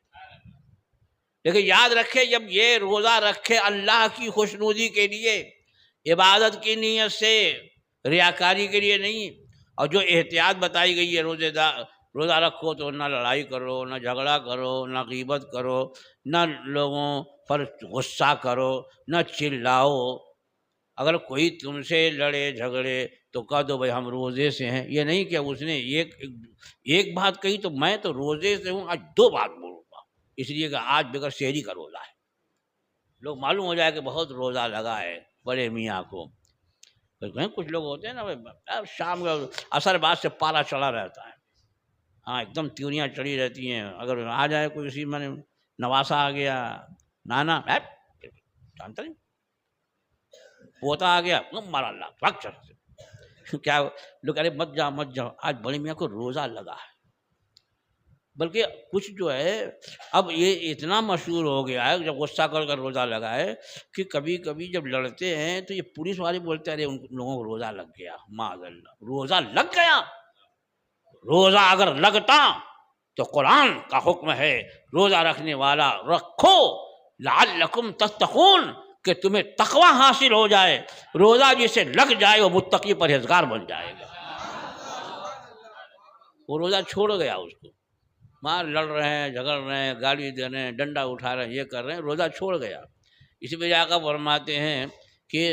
لیکن یاد رکھے جب یہ روزہ رکھے اللہ کی خوشنودی کے لیے، عبادت کی نیت سے، ریاکاری کے لیے نہیں، اور جو احتیاط بتائی گئی ہے روزہ رکھو تو نہ لڑائی کرو، نہ جھگڑا کرو، نہ غیبت کرو، نہ لوگوں پر غصہ کرو، نہ چلاؤ، اگر کوئی تم سے لڑے جھگڑے تو کہہ دو بھائی ہم روزے سے ہیں، یہ نہیں کہ اس نے ایک بات کہی تو میں تو روزے سے ہوں آج دو بات بولوں گا، اس لیے کہ آج بغیر سحری کا روزہ ہے، لوگ معلوم ہو جائے کہ بہت روزہ لگا ہے بڑے میاں کو۔ کچھ لوگ ہوتے ہیں نا شام کا عصر بعد سے پارا چڑھا رہتا ہے، ہاں ایک دم تیوریاں چڑھی رہتی ہیں، اگر آ جائے کوئی اسی میں نواسا آ گیا، نانا جانتا نہیں، پوتا آ گیا مارا اللہ کیا لوگ ارے مت جاؤ، آج بڑے میاں کو روزہ لگا ہے۔ بلکہ کچھ جو ہے اب یہ اتنا مشہور ہو گیا ہے جب غصہ کر روزہ لگا ہے کہ کبھی کبھی جب لڑتے ہیں تو یہ پولیس والے بولتے ہیں ارے ان لوگوں کو روزہ لگ گیا، معاذ اللہ، روزہ لگ گیا؟ روزہ اگر لگتا تو قرآن کا حکم ہے روزہ رکھنے والا رکھو لعلکم تتقون، کہ تمہیں تقوی حاصل ہو جائے، روزہ جسے لگ جائے وہ متقی پرہیزگار بن جائے گا۔ وہ روزہ چھوڑ گیا، اس کو مار لڑ رہے ہیں، جھگڑ رہے ہیں، گالی دے رہے ہیں، ڈنڈا اٹھا رہے ہیں، یہ کر رہے ہیں، روزہ چھوڑ گیا۔ اسی پہ آقا فرماتے ہیں کہ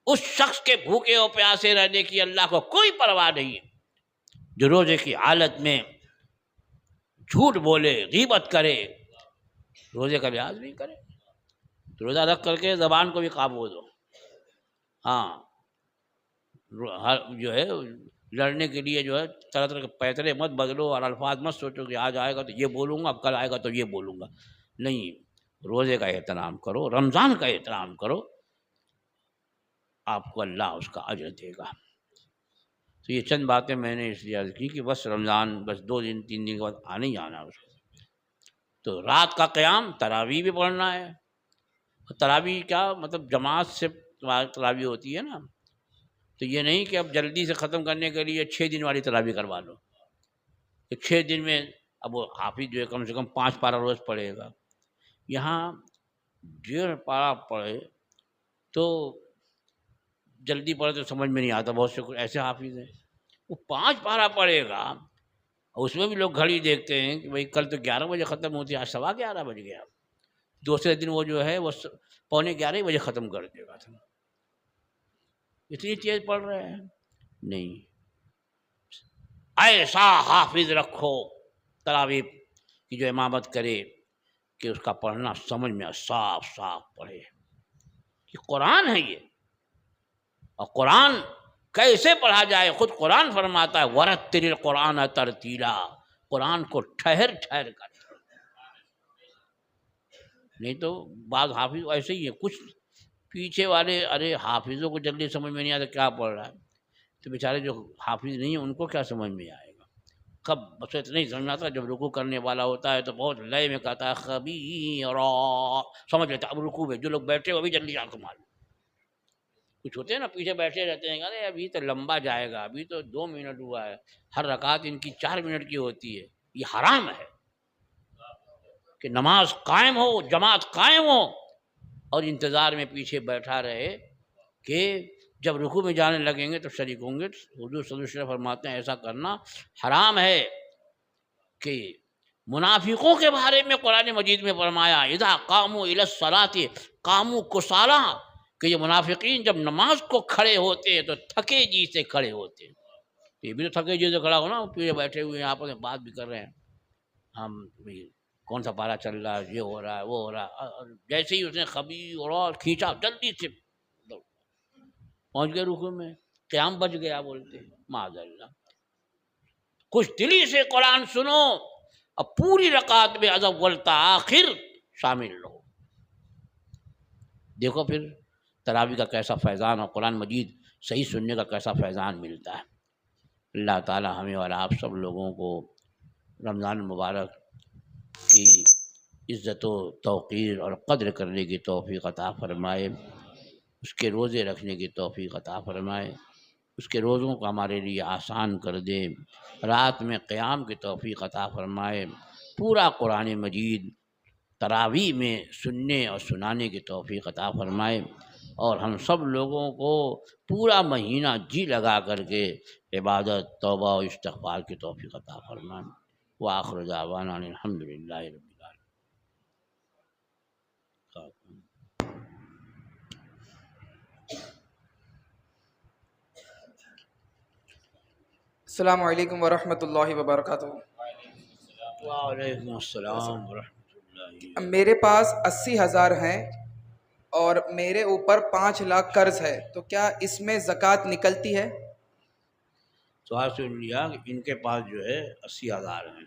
اس شخص کے بھوکے اور پیاسے رہنے کی اللہ کو کوئی پرواہ نہیں جو روزے کی حالت میں جھوٹ بولے، غیبت کرے، روزے کا لحاظ نہیں کرے۔ تو روزہ رکھ کر کے زبان کو بھی قابو دو، ہاں جو ہے لڑنے کے لیے جو ہے طرح طرح کے پیترے مت بدلو اور الفاظ مت سوچو کہ آج آئے گا تو یہ بولوں گا، اب کل آئے گا تو یہ بولوں گا، نہیں، روزے کا احترام کرو، رمضان کا احترام کرو، آپ کو اللہ اس کا اجر دے گا۔ تو یہ چند باتیں میں نے اس لیے عرض کی کہ بس رمضان بس 2 دن 3 دن کے بعد آنے ہی آنا اس کو۔ تو رات کا قیام تراویح بھی پڑھنا ہے، تراویح کیا مطلب جماعت سے تراویح ہوتی ہے نا، تو یہ نہیں کہ اب جلدی سے ختم کرنے کے لیے 6 دن والی تراویح کروا لو، کہ 6 دن میں اب وہ حافظ جو ہے کم سے کم 5 پارہ روز پڑھے گا، یہاں 1.5 پارہ پڑھے تو جلدی پڑھے تو سمجھ میں نہیں آتا، بہت سے کچھ ایسے حافظ ہیں وہ 5 پارہ پڑھے گا، اور اس میں بھی لوگ گھڑی دیکھتے ہیں کہ بھائی کل تو 11 بجے ختم ہوتی ہے، آج 11:15 بج گیا، دوسرے دن وہ جو ہے وہ 11:45 بجے ختم کر دے گا، اتنی تیز پڑھ رہے ہیں، نہیں، ایسا حافظ رکھو تراویح کی جو امامت کرے کہ اس کا پڑھنا سمجھ میں صاف صاف پڑھے کہ قرآن ہے یہ، اور قرآن کیسے پڑھا جائے؟ خود قرآن فرماتا ہے ورتل القرآن ترتیلا، قرآن کو ٹھہر ٹھہر کر، نہیں تو بعض حافظ ایسے ہی ہے، کچھ پیچھے والے ارے حافظوں کو جلدی سمجھ میں نہیں آتا کیا پڑھ رہا ہے، تو بیچارے جو حافظ نہیں ہیں ان کو کیا سمجھ میں آئے گا؟ کب بس اتنا ہی سمجھ آتا جب رکوع کرنے والا ہوتا ہے تو بہت لئے میں کہتا ہے خبیرا، سمجھ لیتا اب رکوع میں جو لوگ بیٹھے وہ بھی جلدی آنکھ مار، کچھ ہوتے ہیں نا پیچھے بیٹھے رہتے ہیں، ارے ابھی تو لمبا جائے گا، ابھی تو 2 منٹ ہوا ہے، ہر رکعت ان کی 4 منٹ کی ہوتی ہے، یہ حرام ہے کہ نماز قائم ہو، جماعت قائم ہو اور انتظار میں پیچھے بیٹھا رہے کہ جب رکوع میں جانے لگیں گے تو شریک ہوں گے۔ حضور صلی اللہ علیہ وسلم فرماتے ہیں ایسا کرنا حرام ہے۔ کہ منافقوں کے بارے میں قرآن مجید میں فرمایا اذا قاموا الی الصلاۃ قاموا کسالی، کہ یہ منافقین جب نماز کو کھڑے ہوتے ہیں تو تھکے جی سے کھڑے ہوتے ہیں۔ یہ بھی تو تھکے جی سے کھڑا ہو نا، پیچھے بیٹھے ہوئے ہیں، آپس میں بات بھی کر رہے ہیں، ہم کون سا پارا چل رہا ہے، یہ ہو رہا ہے وہ ہو رہا ہے، جیسے ہی اس نے خبیر اور کھینچا جلدی سے پہنچ گئے رکوع میں، قیام بچ گیا بولتے ہیں معاذ اللہ۔ کچھ دلی سے قرآن سنو اب پوری رکعت میں از اول تا آخر شامل رہو۔ دیکھو پھر تراویح کا کیسا فیضان اور قرآن مجید صحیح سننے کا کیسا فیضان ملتا ہے۔ اللہ تعالی ہمیں اور آپ سب لوگوں کو رمضان المبارک کی عزت و توقیر اور قدر کرنے کی توفیق عطا فرمائے، اس کے روزے رکھنے کی توفیق عطا فرمائے، اس کے روزوں کو ہمارے لیے آسان کر دے، رات میں قیام کی توفیق عطا فرمائے، پورا قرآن مجید تراویح میں سننے اور سنانے کی توفیق عطا فرمائے، اور ہم سب لوگوں کو پورا مہینہ جی لگا کر کے عبادت، توبہ و استغفار کی توفیق عطا فرمائے۔ وآخر دعوانا الحمد للہ رب العالمین۔ السلام علیکم ورحمۃ اللہ وبرکاتہ۔ وعلیکم السلام ورحمۃ اللہ۔ میرے پاس 80,000 ہیں اور میرے اوپر 5 لاکھ قرض ہے، تو کیا اس میں زکوٰۃ نکلتی ہے؟ سوال سن لیا کہ ان کے پاس جو ہے 80,000 ہیں۔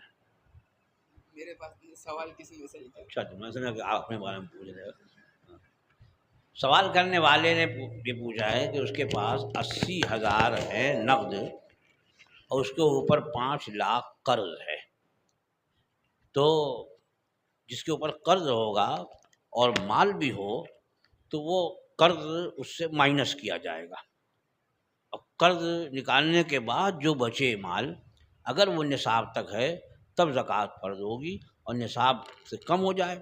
میرے پاس سوال کسی میں سے نہیں۔ اچھا تو میں سمجھا کہ آپ نے بارے میں پوچھ رہے ہو۔ سوال کرنے والے نے یہ پوچھا ہے کہ اس کے پاس 80,000 ہیں نقد اور اس کے اوپر 5 لاکھ قرض ہے، تو جس کے اوپر قرض ہوگا اور مال بھی ہو تو وہ قرض اس سے مائنس کیا جائے گا، اور قرض نکالنے کے بعد جو بچے مال اگر وہ نصاب تک ہے تب زکوٰۃ فرض ہوگی، اور نصاب سے کم ہو جائے،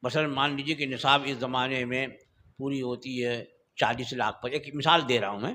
مثلاً مان لیجیے کہ نصاب اس زمانے میں پوری ہوتی ہے 40 لاکھ پر، ایک مثال دے رہا ہوں میں،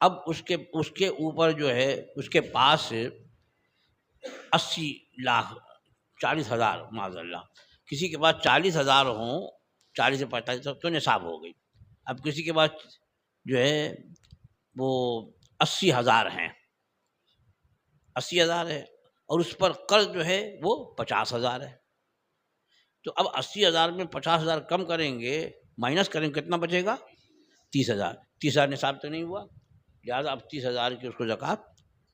اب اس کے اوپر جو ہے اس کے پاس 80 لاکھ 40,000 معاذ اللہ، کسی کے پاس 40,000 ہوں، 40 سے 45 تو نصاب ہو گئی، اب کسی کے پاس جو ہے وہ 80,000 ہیں، 80,000 ہے اور اس پر قرض جو ہے وہ 50,000 ہے، تو اب 80,000 میں 50,000 کم کریں گے، مائنس کریں گے، کتنا بچے گا؟ 30,000۔ 30,000 نصاب تو نہیں ہوا، لہٰذا اب 30,000 کی اس کو زکوٰۃ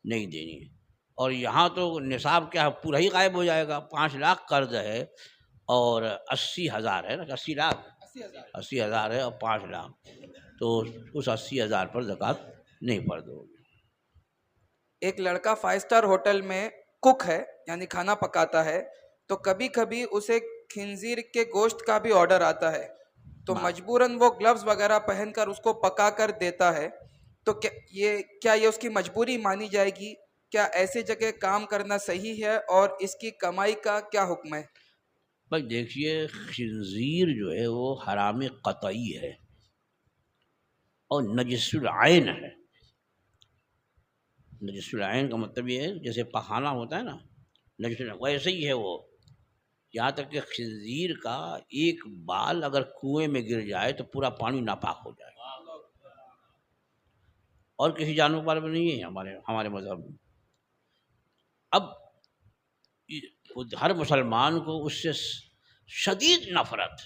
نہیں دینی ہے، اور یہاں تو نصاب کیا پورا ہی غائب ہو جائے گا، 5 لاکھ قرض ہے اور 80,000 ہے نا، 80 لاکھ 80,000 ہے اور 5 لاکھ، تو اس 80,000 پر زکوٰۃ نہیں فرض ہوگی۔ ایک لڑکا 5 اسٹار ہوٹل میں کک ہے، یعنی کھانا پکاتا ہے، تو کبھی کبھی اسے خنزیر کے گوشت کا بھی آرڈر آتا ہے، تو مجبوراً وہ گلوز وغیرہ پہن کر اس کو پکا کر دیتا ہے، تو کیا یہ اس کی مجبوری مانی جائے گی؟ کیا ایسی جگہ کام کرنا صحیح ہے اور اس کی کمائی کا کیا حکم ہے؟ بھائی دیکھیے خنزیر جو ہے وہ حرام قطعی ہے اور نجس العین ہے۔ نجس العین کا مطلب یہ ہے جیسے پخانہ ہوتا ہے نا، نجس العین ویسے ہی ہے وہ، یہاں تک کہ خنزیر کا ایک بال اگر کنویں میں گر جائے تو پورا پانی ناپاک ہو جائے، اور کسی جانور پر بھی نہیں ہے ہمارے مذہب میں۔ اب ہر مسلمان کو اس سے شدید نفرت،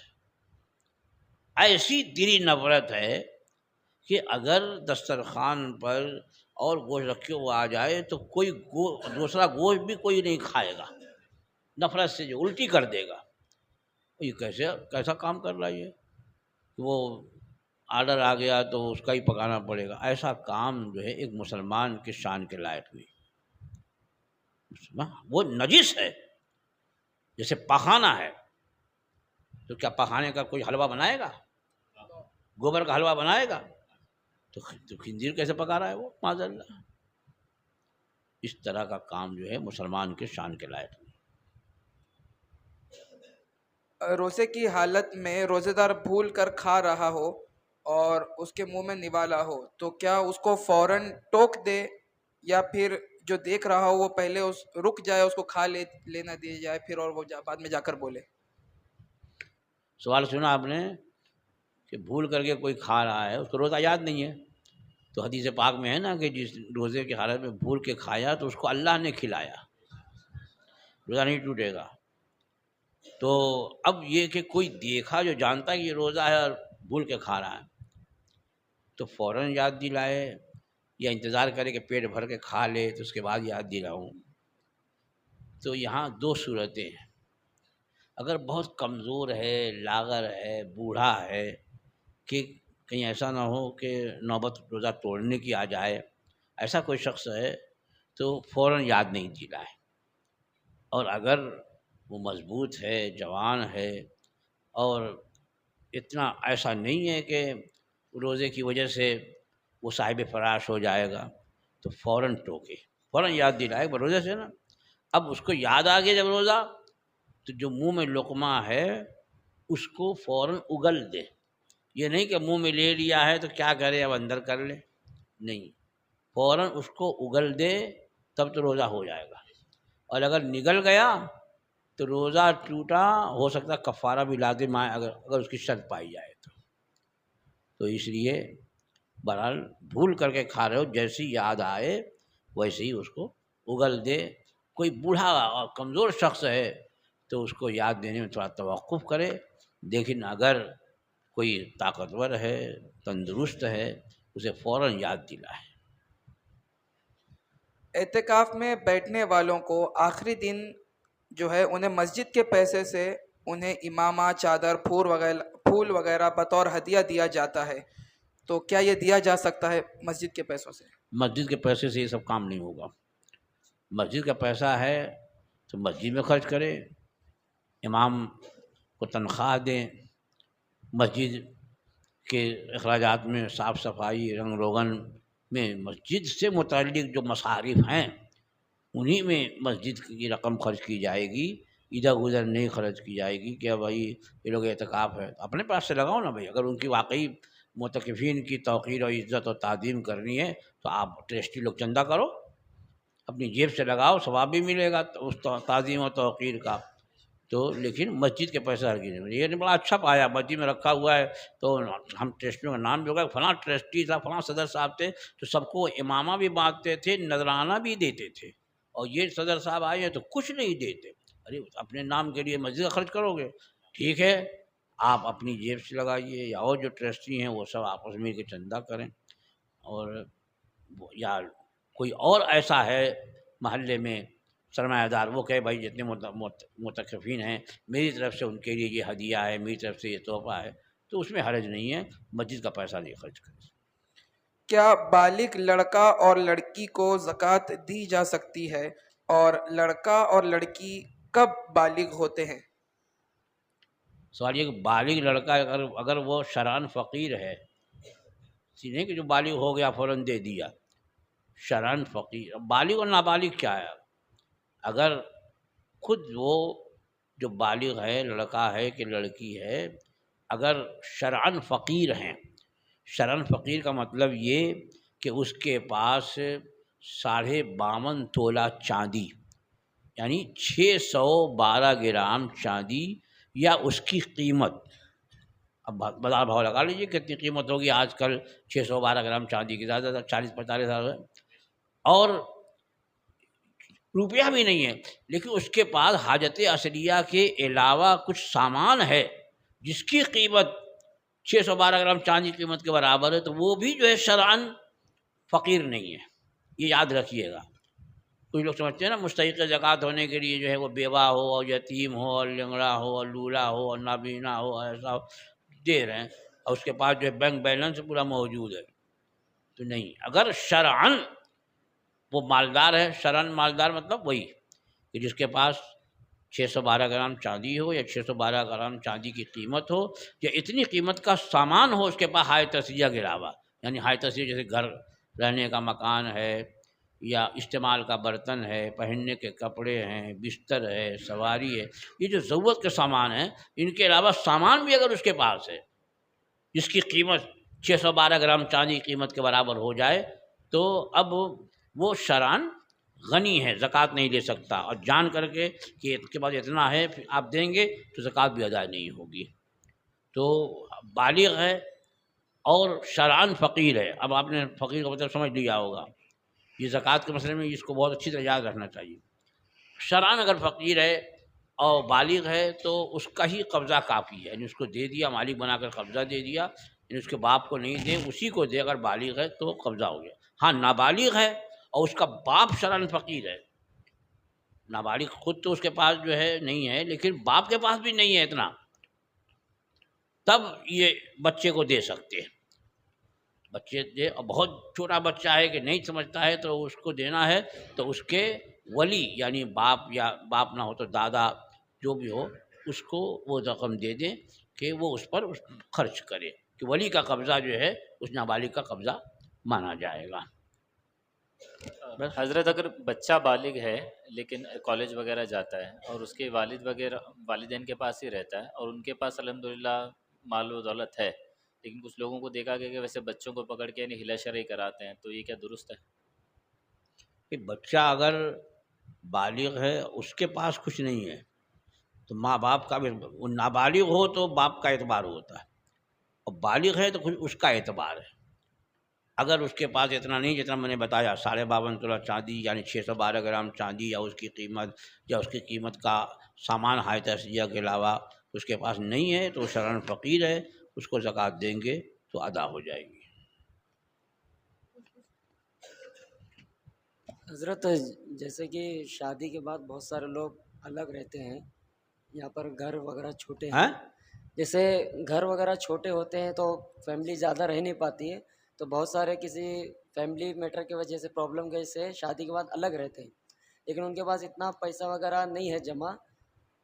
ایسی دلی نفرت ہے کہ اگر دسترخوان پر اور گوشت رکھے وہ آ جائے تو کوئی دوسرا گوشت بھی کوئی نہیں کھائے گا، نفرت سے جو الٹی کر دے گا۔ یہ کیسا کام کر رہا ہے یہ، وہ آرڈر آ گیا تو اس کا ہی پکانا پڑے گا۔ ایسا کام جو ہے ایک مسلمان کی شان کے لائق نہیں۔ وہ نجس ہے، جیسے پخانہ ہے، تو کیا پخانے کا کوئی حلوہ بنائے گا؟ گوبر کا حلوہ بنائے گا؟ تو خنزیر کیسے پکا رہا ہے وہ، معاذ اللہ۔ اس طرح کا کام جو ہے مسلمان کے شان کے لائق نہیں۔ روزے کی حالت میں روزے دار بھول کر کھا رہا ہو اور اس کے منہ میں نوالا ہو تو کیا اس کو فوراً ٹوک دے، یا پھر جو دیکھ رہا ہو وہ پہلے رک جائے، اس کو کھا لینا دیا جائے، پھر اور وہ بعد میں جا کر بولے؟ سوال سنا آپ نے کہ بھول کر کے کوئی کھا رہا ہے، اس کو روزہ یاد نہیں ہے، تو حدیث پاک میں ہے نا کہ جس روزے کی حالت میں بھول کے کھایا تو اس کو اللہ نے کھلایا، روزہ نہیں ٹوٹے گا۔ تو اب یہ کہ کوئی دیکھا جو جانتا ہے کہ یہ روزہ ہے اور بھول کے کھا رہا ہے تو فوراً یاد دلائے، یا انتظار کرے کہ پیٹ بھر کے کھا لے تو اس کے بعد یاد دلاؤں۔ تو یہاں دو صورتیں ہیں، اگر بہت کمزور ہے، لاغر ہے، بوڑھا ہے، کہ کہیں ایسا نہ ہو کہ نوبت روزہ توڑنے کی آ جائے، ایسا کوئی شخص ہے تو فوراً یاد نہیں دلائے۔ اور اگر وہ مضبوط ہے، جوان ہے، اور اتنا ایسا نہیں ہے کہ روزے کی وجہ سے وہ صاحب فراش ہو جائے گا، تو فوراً ٹوکے، فوراً یاد دلائے روزے سے نا۔ اب اس کو یاد آ گیا جب روزہ، تو جو منہ میں لقمہ ہے اس کو فوراً اگل دے۔ یہ نہیں کہ منہ میں لے لیا ہے تو کیا کرے اب اندر کر لے، نہیں، فوراً اس کو اگل دے، تب تو روزہ ہو جائے گا۔ اور اگر نگل گیا تو روزہ ٹوٹا، ہو سکتا کفارہ بھی لازم آئے اگر اس کی شرط پائی جائے تو اس لیے بہرحال بھول کر کے کھا رہے ہو، جیسی یاد آئے ویسے ہی اس کو اگل دے۔ کوئی بوڑھا اور کمزور شخص ہے تو اس کو یاد دینے میں تھوڑا توقف کرے، لیکن اگر کوئی طاقتور ہے، تندرست ہے، اسے فوراً یاد دلائے۔ اعتکاف میں بیٹھنے والوں کو آخری دن جو ہے انہیں مسجد کے پیسے سے انہیں امامہ، چادر، پھول وغیرہ بطور ہدیہ دیا جاتا ہے، تو کیا یہ دیا جا سکتا ہے مسجد کے پیسوں سے؟ مسجد کے پیسے سے یہ سب کام نہیں ہوگا۔ مسجد کا پیسہ ہے تو مسجد میں خرچ کرے، امام کو تنخواہ دیں، مسجد کے اخراجات میں صاف صفائی، رنگ روغن میں مسجد سے متعلق جو مصارف ہیں انہی میں مسجد کی رقم خرچ کی جائے گی، ادھر ادھر نہیں خرچ کی جائے گی کہ بھائی یہ لوگ اعتکاف ہے، اپنے پاس سے لگاؤ نا بھائی۔ اگر ان کی واقعی معتکفین کی توقیر اور عزت اور تعظیم کرنی ہے تو آپ ٹرسٹی لوگ چندہ کرو، اپنی جیب سے لگاؤ، ثواب بھی ملے گا اس تعظیم اور توقیر کا۔ تو لیکن مسجد کے پیسے ہر نہیں ملے۔ یہ نہیں بڑا اچھا پایا، مسجد میں رکھا ہوا ہے تو ہم ٹرسٹیوں کا نام بھی ہوگا، فلاں ٹرسٹی تھا، فلاں صدر صاحب تھے، تو سب کو امامہ بھی بانٹتے تھے، نذرانہ بھی دیتے تھے، اور یہ صدر صاحب آئے ہیں تو کچھ نہیں دیتے۔ ارے اپنے نام کے لیے مسجد کا خرچ کرو گے، ٹھیک ہے، آپ اپنی جیب سے لگائیے، یا اور جو ٹرسٹی ہیں وہ سب آپس میں کے چندہ کریں۔ اور یا کوئی اور ایسا ہے محلے میں سرمایہ دار، وہ کہے بھائی جتنے متکفین ہیں میری طرف سے ان کے لیے یہ ہدیہ ہے، میری طرف سے یہ تحفہ ہے، تو اس میں حرج نہیں ہے، مسجد کا پیسہ نہیں خرچ کرے۔ کیا بالغ لڑکا اور لڑکی کو زکوٰۃ دی جا سکتی ہے، اور لڑکا اور لڑکی کب بالغ ہوتے ہیں؟ سوال یہ کہ بالغ لڑکا اگر وہ شرعاً فقیر ہے، نہیں کہ جو بالغ ہو گیا فوراً دے دیا، شرعاً فقیر۔ بالغ اور نابالغ کیا ہے؟ اگر خود وہ جو بالغ ہے، لڑکا ہے کہ لڑکی ہے، اگر شرعاً فقیر ہیں، شرعاً فقیر کا مطلب یہ کہ اس کے پاس 52.5 تولہ چاندی، یعنی 612 گرام چاندی یا اس کی قیمت، اب بازار بھاؤ لگا لیجیے کتنی قیمت ہوگی آج کل 612 گرام چاندی کی، زیادہ 40-45 ہزار ہے، اور روپیہ بھی نہیں ہے، لیکن اس کے پاس حاجت اصلیہ کے علاوہ کچھ سامان ہے جس کی قیمت 612 گرام چاندی قیمت کے برابر ہے تو وہ بھی جو ہے شرعاً فقیر نہیں ہے، یہ یاد رکھیے گا۔ کچھ لوگ سمجھتے ہیں نا مستحق زکوٰۃ ہونے کے لیے جو ہے وہ بیوہ ہو اور یتیم ہو اور لنگڑا ہو اور لولا ہو اور نابینا ہو، ایسا دے رہے ہیں اور اس کے پاس جو ہے بینک بیلنس پورا موجود ہے، تو نہیں۔ اگر شرعاً وہ مالدار ہے، شرعاً مالدار مطلب وہی کہ جس کے پاس 612 گرام چاندی ہو یا 612 گرام چاندی کی قیمت ہو یا اتنی قیمت کا سامان ہو اس کے پاس ہائے تسیہ کے علاوہ، یعنی ہائے تسیہ جیسے گھر رہنے کا مکان ہے یا استعمال کا برتن ہے، پہننے کے کپڑے ہیں، بستر ہے، سواری ہے، یہ جو ضرورت کے سامان ہیں، ان کے علاوہ سامان بھی اگر اس کے پاس ہے جس کی قیمت 612 گرام چاندی کی قیمت کے برابر ہو جائے تو اب وہ شرعاً غنی ہے، زکوٰۃ نہیں لے سکتا، اور جان کر کے کہ اس کے بعد اتنا ہے پھر آپ دیں گے تو زکوٰۃ بھی ادا نہیں ہوگی۔ تو بالغ ہے اور شرعاً فقیر ہے۔ اب آپ نے فقیر کا مطلب سمجھ لیا ہوگا، یہ زکوٰۃ کے مسئلے میں اس کو بہت اچھی طرح یاد رکھنا چاہیے۔ شرعاً اگر فقیر ہے اور بالغ ہے تو اس کا ہی قبضہ کافی ہے، یعنی اس کو دے دیا، مالک بنا کر قبضہ دے دیا، یعنی اس کے باپ کو نہیں دے، اسی کو دے، اگر بالغ ہے تو قبضہ ہو گیا۔ ہاں نابالغ ہے اور اس کا باپ شرعاً فقیر ہے، نابالغ خود تو اس کے پاس جو ہے نہیں ہے لیکن باپ کے پاس بھی نہیں ہے اتنا، تب یہ بچے کو دے سکتے ہیں، بچے دے، اور بہت چھوٹا بچہ ہے کہ نہیں سمجھتا ہے تو اس کو دینا ہے تو اس کے ولی یعنی باپ یا باپ نہ ہو تو دادا جو بھی ہو اس کو وہ رقم دے دیں کہ وہ اس پر خرچ کرے، کہ ولی کا قبضہ جو ہے اس نابالغ کا قبضہ مانا جائے گا۔ بس حضرت اگر بچہ بالغ ہے لیکن کالج وغیرہ جاتا ہے اور اس کے والد وغیرہ والدین کے پاس ہی رہتا ہے اور ان کے پاس الحمدللہ مال و دولت ہے، لیکن کچھ لوگوں کو دیکھا گیا کہ ویسے بچوں کو پکڑ کے یعنی ہلا شرعی کراتے ہیں، تو یہ کیا درست ہے؟ کہ بچہ اگر بالغ ہے اس کے پاس کچھ نہیں ہے تو ماں باپ کا بھی، وہ نابالغ ہو تو باپ کا اعتبار ہوتا ہے اور بالغ ہے تو کچھ اس کا اعتبار ہے۔ اگر اس کے پاس اتنا نہیں جتنا میں نے بتایا 52.5 تولہ چاندی یعنی 612 گرام چاندی یا اس کی قیمت یا اس کی قیمت کا سامان ہائے تسیہ کے علاوہ اس کے پاس نہیں ہے تو شرعاً فقیر ہے، اس کو زکوٰۃ دیں گے تو ادا ہو جائے گی۔ حضرت جیسے کہ شادی کے بعد بہت سارے لوگ الگ رہتے ہیں، یہاں پر گھر وغیرہ چھوٹے ہیں، جیسے گھر وغیرہ چھوٹے ہوتے ہیں تو فیملی زیادہ رہ نہیں پاتی ہے، تو بہت سارے کسی فیملی میٹر کی وجہ سے پرابلم کی وجہ سے شادی کے بعد الگ رہتے ہیں، لیکن ان کے پاس اتنا پیسہ وغیرہ نہیں ہے جمع،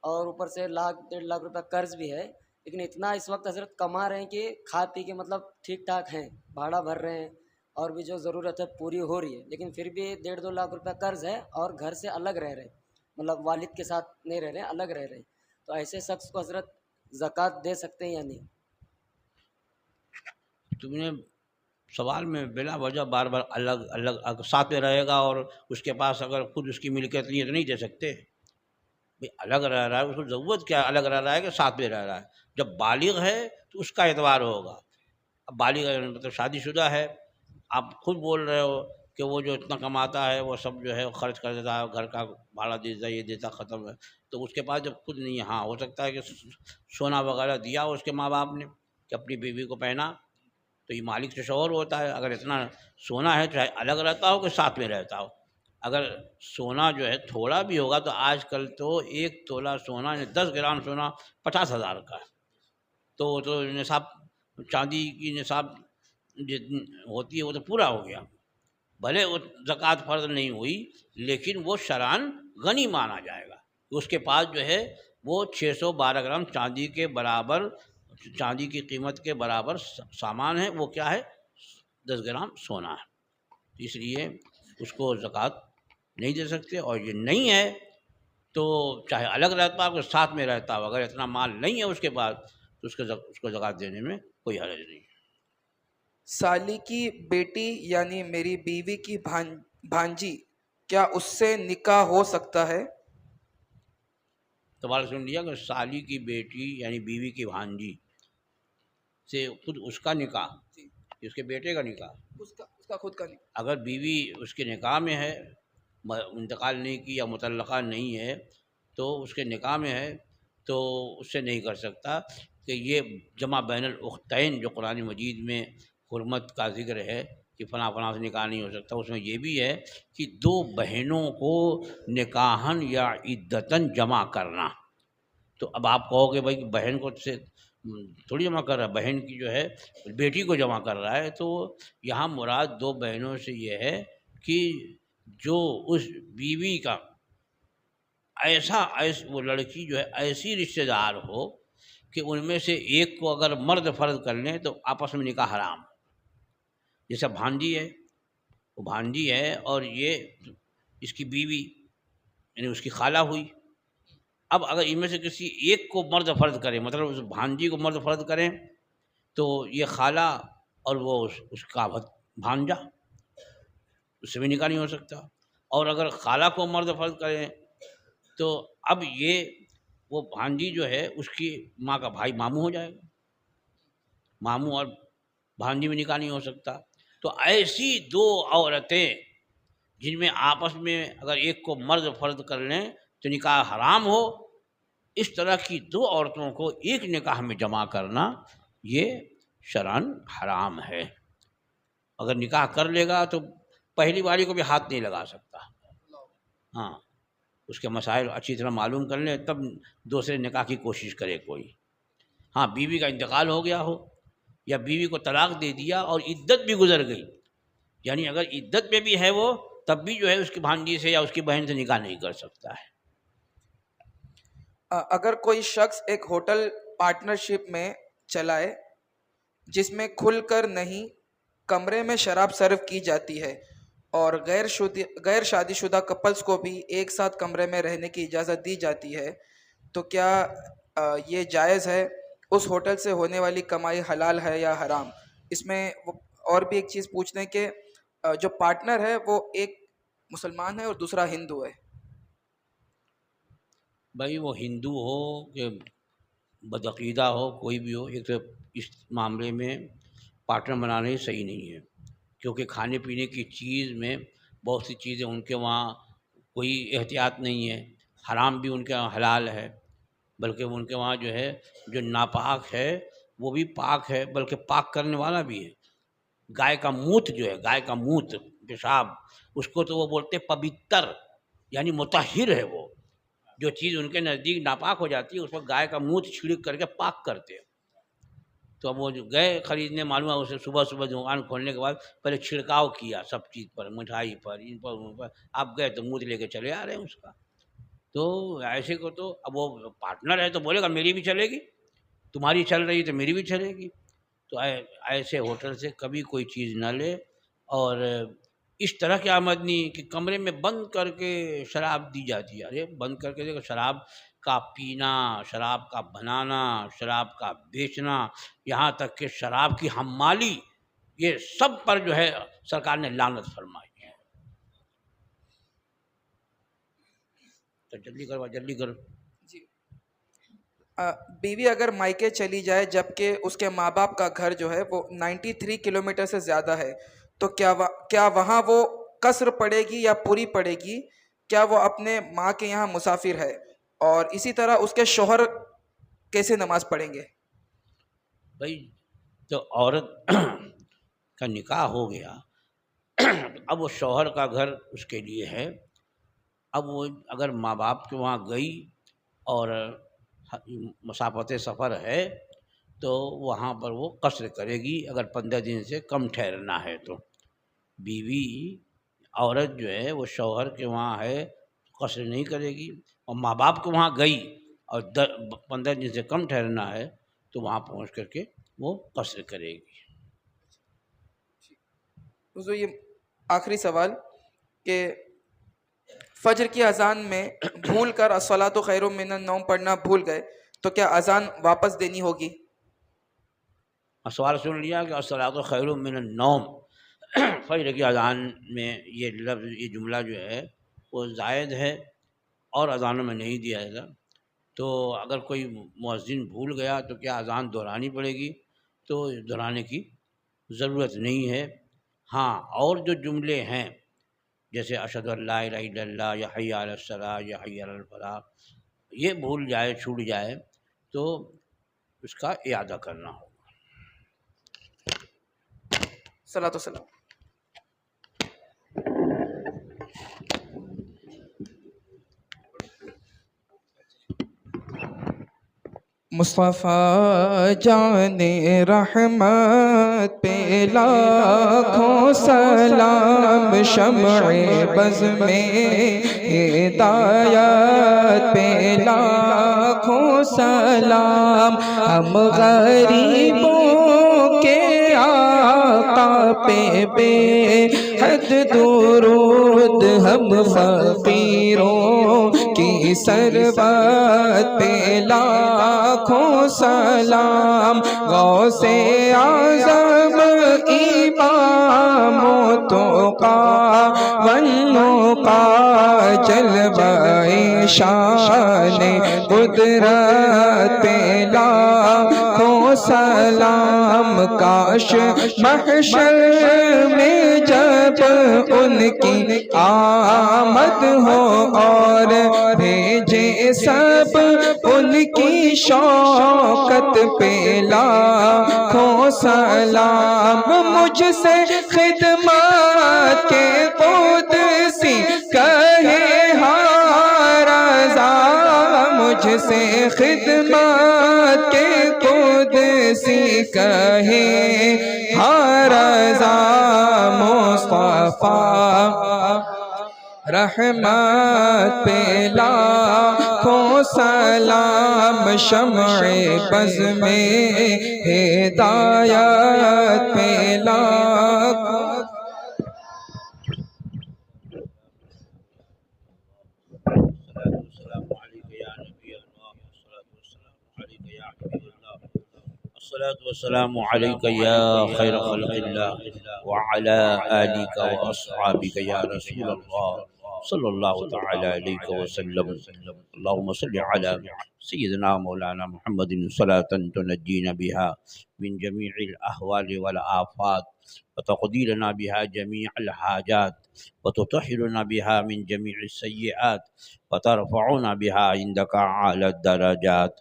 اور اوپر سے 1.5 روپے قرض بھی ہے، لیکن اتنا اس وقت حضرت کما رہے ہیں کہ کھا پی کے مطلب ٹھیک ٹھاک ہیں، بھاڑا بھر رہے ہیں اور بھی جو ضرورت ہے پوری ہو رہی ہے، لیکن پھر بھی 1.5-2 لاکھ روپے قرض ہے اور گھر سے الگ رہ رہے ہیں، مطلب والد کے ساتھ نہیں رہ رہے ہیں، الگ رہ رہے ہیں، تو ایسے شخص کو حضرت زکوٰۃ دے سکتے ہیں یا نہیں؟ تم نے سوال میں بلا وجہ بار بار الگ الگ ساتھ میں رہے گا اور اس کے پاس اگر خود اس کی ملکیت نہیں ہے تو نہیں دے سکتے؟ بھائی الگ رہ رہا ہے اس کو ضرورت کیا ہے، الگ رہ رہا ہے کہ ساتھ میں رہ رہا ہے؟ جب بالغ ہے تو اس کا اعتبار ہوگا۔ اب بالغ ہے مطلب شادی شدہ ہے، آپ خود بول رہے ہو کہ وہ جو اتنا کماتا ہے وہ سب جو ہے خرچ کر دیتا ہے، گھر کا بھاڑا دیتا ہے، یہ دیتا، ختم ہے، تو اس کے پاس جب خود نہیں ہے، ہاں ہو سکتا ہے کہ سونا وغیرہ دیا ہو اس کے ماں باپ نے کہ اپنی بیوی کو پہنا، تو یہ مالک سے شوہر ہوتا ہے، اگر اتنا سونا ہے چاہے الگ رہتا ہو کہ ساتھ میں رہتا ہو، اگر سونا جو ہے تھوڑا بھی ہوگا تو آج کل تو 1 تولہ سونا 10 گرام سونا 50,000 کا ہے، تو نصاب چاندی کی نصاب ہوتی ہے وہ تو پورا ہو گیا، بھلے وہ زکوٰۃ فرض نہیں ہوئی لیکن وہ شرعاً غنی مانا جائے گا، اس کے پاس جو ہے وہ 612 گرام چاندی کے برابر، چاندی کی قیمت کے برابر سامان ہے، وہ کیا ہے 10 گرام سونا ہے، اس لیے اس کو زکوٰۃ نہیں دے سکتے، اور یہ نہیں ہے تو چاہے الگ رہتا ہو کہ ساتھ میں رہتا ہو، اگر اتنا مال نہیں ہے اس کے پاس تو اس کو زکوٰۃ دینے میں کوئی حرج نہیں۔ سالی کی بیٹی یعنی میری بیوی کی بھانجی، کیا اس سے نکاح ہو سکتا ہے؟ سوال سن لیا کہ سالی کی بیٹی یعنی بیوی کی بھانجی سے خود اس کا نکاح، اس کے بیٹے کا نکاح، اس کا خود کا نکاح، اگر بیوی اس کے نکاح میں ہے، انتقال نہیں کی یا مطلقہ نہیں ہے تو اس کے نکاح میں ہے تو اس سے نہیں کر سکتا، کہ یہ جمع بین الاختین جو قرآن مجید میں حرمت کا ذکر ہے کہ فلاں فلاں سے نکاح نہیں ہو سکتا، اس میں یہ بھی ہے کہ دو بہنوں کو نکاحن یا عدتاً جمع کرنا. تو اب آپ کہو کہ بھائی بہن کو سے تھوڑی جمع کر رہا ہے، بہن کی جو ہے بیٹی کو جمع کر رہا ہے. تو یہاں مراد دو بہنوں سے یہ ہے کہ جو اس بیوی کا وہ لڑکی جو ہے ایسی رشتہ دار ہو کہ ان میں سے ایک کو اگر مرد فرض کر لیں تو آپس میں نکاح حرام. جیسا بھانجی ہے، وہ بھانجی ہے اور یہ اس کی بیوی یعنی اس کی خالہ ہوئی. اب اگر ان میں سے کسی ایک کو مرد فرض کرے، مطلب اس بھانجی کو مرد فرض کریں تو یہ خالہ اور وہ اس کا بھانجا، اس سے بھی نکاح نہیں ہو سکتا. اور اگر خالہ کو مرد فرض کریں تو اب یہ وہ بھانجی جو ہے اس کی ماں کا بھائی ماموں ہو جائے گا، ماموں اور بھانجی میں نکاح نہیں ہو سکتا. تو ایسی دو عورتیں جن میں آپس میں اگر ایک کو مرد فرض کر لیں تو نکاح حرام ہو، اس طرح کی دو عورتوں کو ایک نکاح میں جمع کرنا یہ شرعاً حرام ہے. اگر نکاح کر لے گا تو پہلی والی کو بھی ہاتھ نہیں لگا سکتا. ہاں، اس کے مسائل اچھی طرح معلوم کر لیں تب دوسرے نکاح کی کوشش کرے کوئی. ہاں، بیوی کا انتقال ہو گیا ہو یا بیوی کو طلاق دے دیا اور عدت بھی گزر گئی، یعنی اگر عدت میں بھی ہے وہ تب بھی جو ہے اس کی بھانجی سے یا اس کی بہن سے نکاح نہیں کر سکتا ہے. اگر کوئی شخص ایک ہوٹل پارٹنرشپ میں چلائے جس میں کھل کر نہیں کمرے میں شراب سرو کی جاتی ہے اور غیر شادی شدہ کپلز کو بھی ایک ساتھ کمرے میں رہنے کی اجازت دی جاتی ہے، تو کیا یہ جائز ہے؟ اس ہوٹل سے ہونے والی کمائی حلال ہے یا حرام؟ اس میں اور بھی ایک چیز پوچھنے کہ جو پارٹنر ہے وہ ایک مسلمان ہے اور دوسرا ہندو ہے. بھائی وہ ہندو ہو کہ بدعقیدہ ہو، کوئی بھی ہو، ایک تو اس معاملے میں پارٹنر بنانا ہی صحیح نہیں ہے، کیونکہ کھانے پینے کی چیز میں بہت سی چیزیں ان کے وہاں کوئی احتیاط نہیں ہے، حرام بھی ان کے وہاں حلال ہے، بلکہ ان کے وہاں جو ہے جو ناپاک ہے وہ بھی پاک ہے بلکہ پاک کرنے والا بھی ہے. گائے کا موت جو ہے، گائے کا موت پیشاب، اس کو تو وہ بولتے پوتر یعنی مطہر ہے. وہ جو چیز ان کے نزدیک ناپاک ہو جاتی ہے اس پر گائے کا موت چھڑک کر کے پاک کرتے ہیں. تو اب وہ جو گئے خریدنے، معلوم ہے اسے صبح دکان کھولنے کے بعد پہلے چھڑکاؤ کیا سب چیز پر، مٹھائی پر، ان پر. آپ گئے تو منہ لے کے چلے آ رہے ہیں اس کا. تو ایسے کو تو اب وہ پارٹنر ہے تو بولے گا میری بھی چلے گی، تمہاری چل رہی تو میری بھی چلے گی. تو ایسے ہوٹل سے کبھی کوئی چیز نہ لے. اور اس طرح کی آمدنی کہ کمرے میں بند کر کے شراب دی جاتی ہے. ارے بند کر کے دیکھو، شراب کا پینا، شراب کا بنانا، شراب کا بیچنا، یہاں تک کہ شراب کی حمالی، یہ سب پر جو ہے سرکار نے لعنت فرمائی ہے. تو جلدی کرو. جی، بیوی اگر مائکے چلی جائے جبکہ اس کے ماں باپ کا گھر جو ہے وہ 93 کلومیٹر سے زیادہ ہے تو کیا وہاں وہ قصر پڑے گی یا پوری پڑے گی؟ کیا وہ اپنے ماں کے یہاں مسافر ہے؟ اور اسی طرح اس کے شوہر کیسے نماز پڑھیں گے؟ بھائی تو عورت کا نکاح ہو گیا، اب وہ شوہر کا گھر اس کے لیے ہے. اب وہ اگر ماں باپ کے وہاں گئی اور مسافت سفر ہے تو وہاں پر وہ قصر کرے گی اگر 15 دن سے کم ٹھہرنا ہے تو. بیوی عورت جو ہے وہ شوہر کے وہاں ہے قصر نہیں کرے گی، اور ماں باپ کے وہاں گئی اور 15 دن سے کم ٹھہرنا ہے تو وہاں پہنچ کر کے وہ قصر کرے گی. حضور یہ آخری سوال کہ فجر کی اذان میں بھول کر الصلاۃ خیر من النوم پڑھنا بھول گئے تو کیا اذان واپس دینی ہوگی؟ سوال سن لیا کہ الصلاۃ خیر من النوم، فجر کی اذان میں یہ لفظ، یہ جملہ جو ہے وہ زائد ہے اور اذانوں میں نہیں دیا جاتا. تو اگر کوئی مؤذن بھول گیا تو کیا اذان دہرانی پڑے گی؟ تو دہرانے کی ضرورت نہیں ہے. ہاں، اور جو جملے ہیں جیسے اشہد ان لا الہ الا اللہ یا حی علی الصلاۃ یا حی علی الفلاح، یہ بھول جائے، چھوٹ جائے تو اس کا اعادہ کرنا ہوگا۔ صلاۃ و سلام۔ مصطفیٰ جان رحمت پہ لاکھوں سلام، شمع بز میں ہدایت پہ لاکھوں سلام، ہم غریبوں کے آقا پہ بے حد درود، ہم فقیروں کی سربت پہ لاکھوں سلام، غوث اعظم امام تقی والنقی، جلوہ شان قدرت پہ لاکھوں سلام، کاش محشر میں جب ان کی آمد ہو اور بھیجے سب ان کی شوکت پہ لاکھوں سلام، مجھ سے خدمات کے قدسی کہے ہاں رضا، مجھ سے خدمات کے قدسی کہے ہاں رضا، مصطفیٰ رحمت پہ لاکھوں سلام، شمع بز میں ہدایت پہ لاکھوں الصلاة والسلام عليك يا خير خلق الله وعلى آلك وأصحابك يا رسول الله صلى الله تعالى عليك وسلم. اللهم صل على سيدنا مولانا محمد صلاة تنجينا بها من جميع الأهوال والآفات، وتقضي لنا بها جميع الحاجات، وتطهرنا بها من جميع السيئات، وترفعنا بها عندك أعلى الدرجات،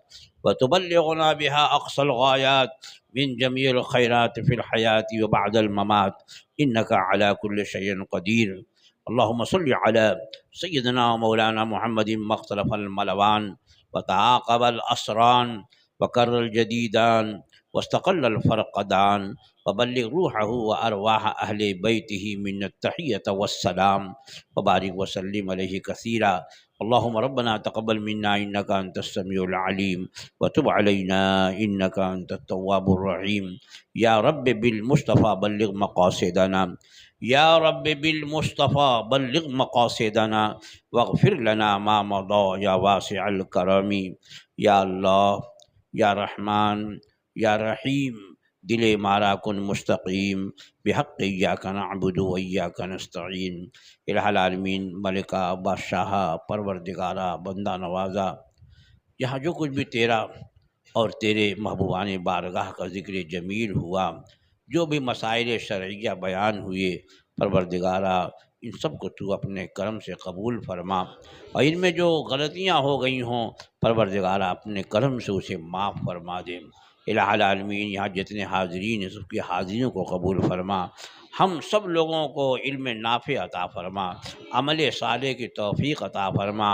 وتبلغنا بها أقصى الغايات من جميع الخيرات في الحياة وبعد الممات، إنك على كل شيء قدير. اللهم صل على سيدنا مولانا محمد ما اختلف الملوان وتعاقب الأسران وكر الجديدان واستقل الفرقدان، وبلغ روحه وأرواح أهل بيته من التحية والسلام، وبارك وسلم عليه كثيرا. اللهم ربنا تقبل منا إنك أنت السميع العليم، وتب علينا إنك أنت التواب الرحيم. يا رب بالمصطفى بلغ مقاصدنا، يا رب بالمصطفى بلغ مقاصدنا، واغفر لنا ما مضى يا واسع الكرم. یا اللہ، یا رحمان، یا رحیم، دل مارا کن مستقیم، بحق ایاک نعبد و ایاک نستعین. الہ العالمین، ملکہ، بادشاہہ، پروردگارہ، بندہ نوازا، یہاں جو کچھ بھی تیرا اور تیرے محبوبان بارگاہ کا ذکر جمیل ہوا، جو بھی مسائل شرعیہ بیان ہوئے، پروردگارہ ان سب کو تو اپنے کرم سے قبول فرما، اور ان میں جو غلطیاں ہو گئی ہوں پروردگارہ اپنے کرم سے اسے معاف فرما دے. الہ العالمین، یہاں جتنے حاضرین ہیں سب کی حاضریوں کو قبول فرما، ہم سب لوگوں کو علم نافع عطا فرما، عمل صالح کی توفیق عطا فرما،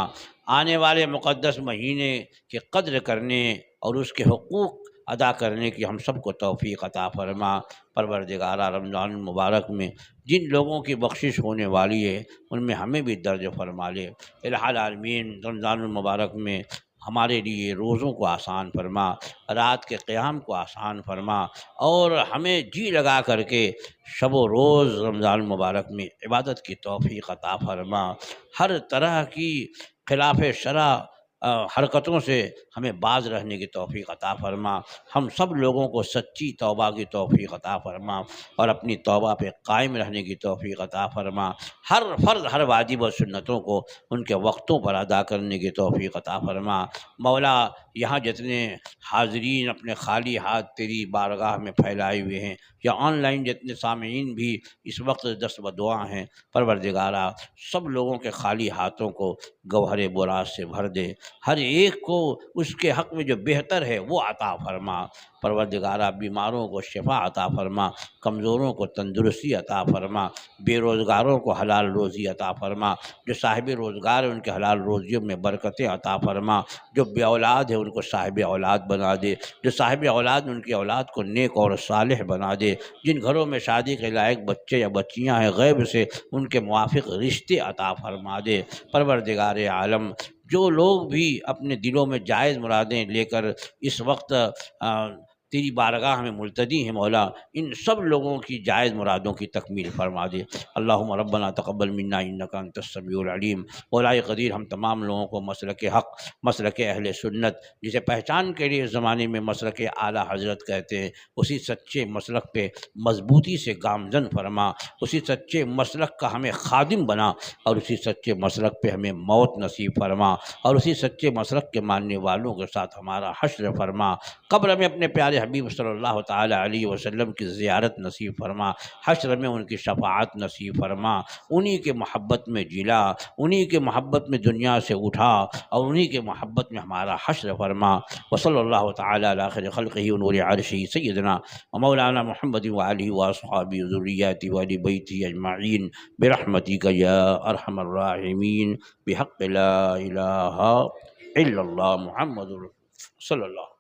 آنے والے مقدس مہینے کی قدر کرنے اور اس کے حقوق ادا کرنے کی ہم سب کو توفیق عطا فرما. پروردگارہ رمضان المبارک میں جن لوگوں کی بخشش ہونے والی ہے ان میں ہمیں بھی درج فرما لے. الہ العالمین، رمضان المبارک میں ہمارے لیے روزوں کو آسان فرما، رات کے قیام کو آسان فرما، اور ہمیں جی لگا کر کے شب و روز رمضان المبارک میں عبادت کی توفیق عطا فرما. ہر طرح کی خلاف شرع حرکتوں سے ہمیں باز رہنے کی توفیق عطا فرما. ہم سب لوگوں کو سچی توبہ کی توفیق عطا فرما اور اپنی توبہ پہ قائم رہنے کی توفیق عطا فرما. ہر فرض، ہر واجب و سنتوں کو ان کے وقتوں پر ادا کرنے کی توفیق عطا فرما. مولا، یہاں جتنے حاضرین اپنے خالی ہاتھ تیری بارگاہ میں پھیلائے ہوئے ہیں، یا آن لائن جتنے سامعین بھی اس وقت دست بدعا ہیں، پروردگارہ سب لوگوں کے خالی ہاتھوں کو گوہر براز سے بھر دے. ہر ایک کو اس کے حق میں جو بہتر ہے وہ عطا فرما۔ پروردگارہ بیماروں کو شفا عطا فرما، کمزوروں کو تندرستی عطا فرما، بے روزگاروں کو حلال روزی عطا فرما، جو صاحب روزگار ہیں ان کے حلال روزیوں میں برکتیں عطا فرما، جو بے اولاد ہے ان کو صاحب اولاد بنا دے، جو صاحب اولاد ان کی اولاد کو نیک اور صالح بنا دے، جن گھروں میں شادی کے لائق بچے یا بچیاں ہیں غیب سے ان کے موافق رشتے عطا فرما دے۔ پروردگار عالم جو لوگ بھی اپنے دلوں میں جائز مرادیں لے کر اس وقت تیری بارگاہ میں ملتجی ہیں مولا، ان سب لوگوں کی جائز مرادوں کی تکمیل فرما دے۔ اللہم ربنا تقبل منا انک انت السمیع العلیم۔ مولا قدیر ہم تمام لوگوں کو مسلک حق، مسلک اہل سنت، جسے پہچان کے لیے اس زمانے میں مسلک اعلیٰ حضرت کہتے ہیں، اسی سچے مسلک پہ مضبوطی سے گامزن فرما، اسی سچے مسلک کا ہمیں خادم بنا، اور اسی سچے مسلک پہ ہمیں موت نصیب فرما، اور اسی سچے مسلک کے ماننے والوں کے ساتھ ہمارا حشر فرما۔ قبر میں اپنے پیارے حبیب صلی اللہ تعالی علیہ وسلم کی زیارت نصیب فرما، حشر میں ان کی شفاعت نصیب فرما، انہی کے محبت میں جلا، انہی کے محبت میں دنیا سے اٹھا، اور انہی کے محبت میں ہمارا حشر فرما۔ وصلی اللہ تعالی علی خیر خلقہ ونور عرشہ سیدنا ومولانا محمد وآلہ واصحابہ ذریاتہ وآل بیتہ اجمعین برحمتک یا ارحم الراحمین بحق لا الہ الا اللہ محمد صلی اللہ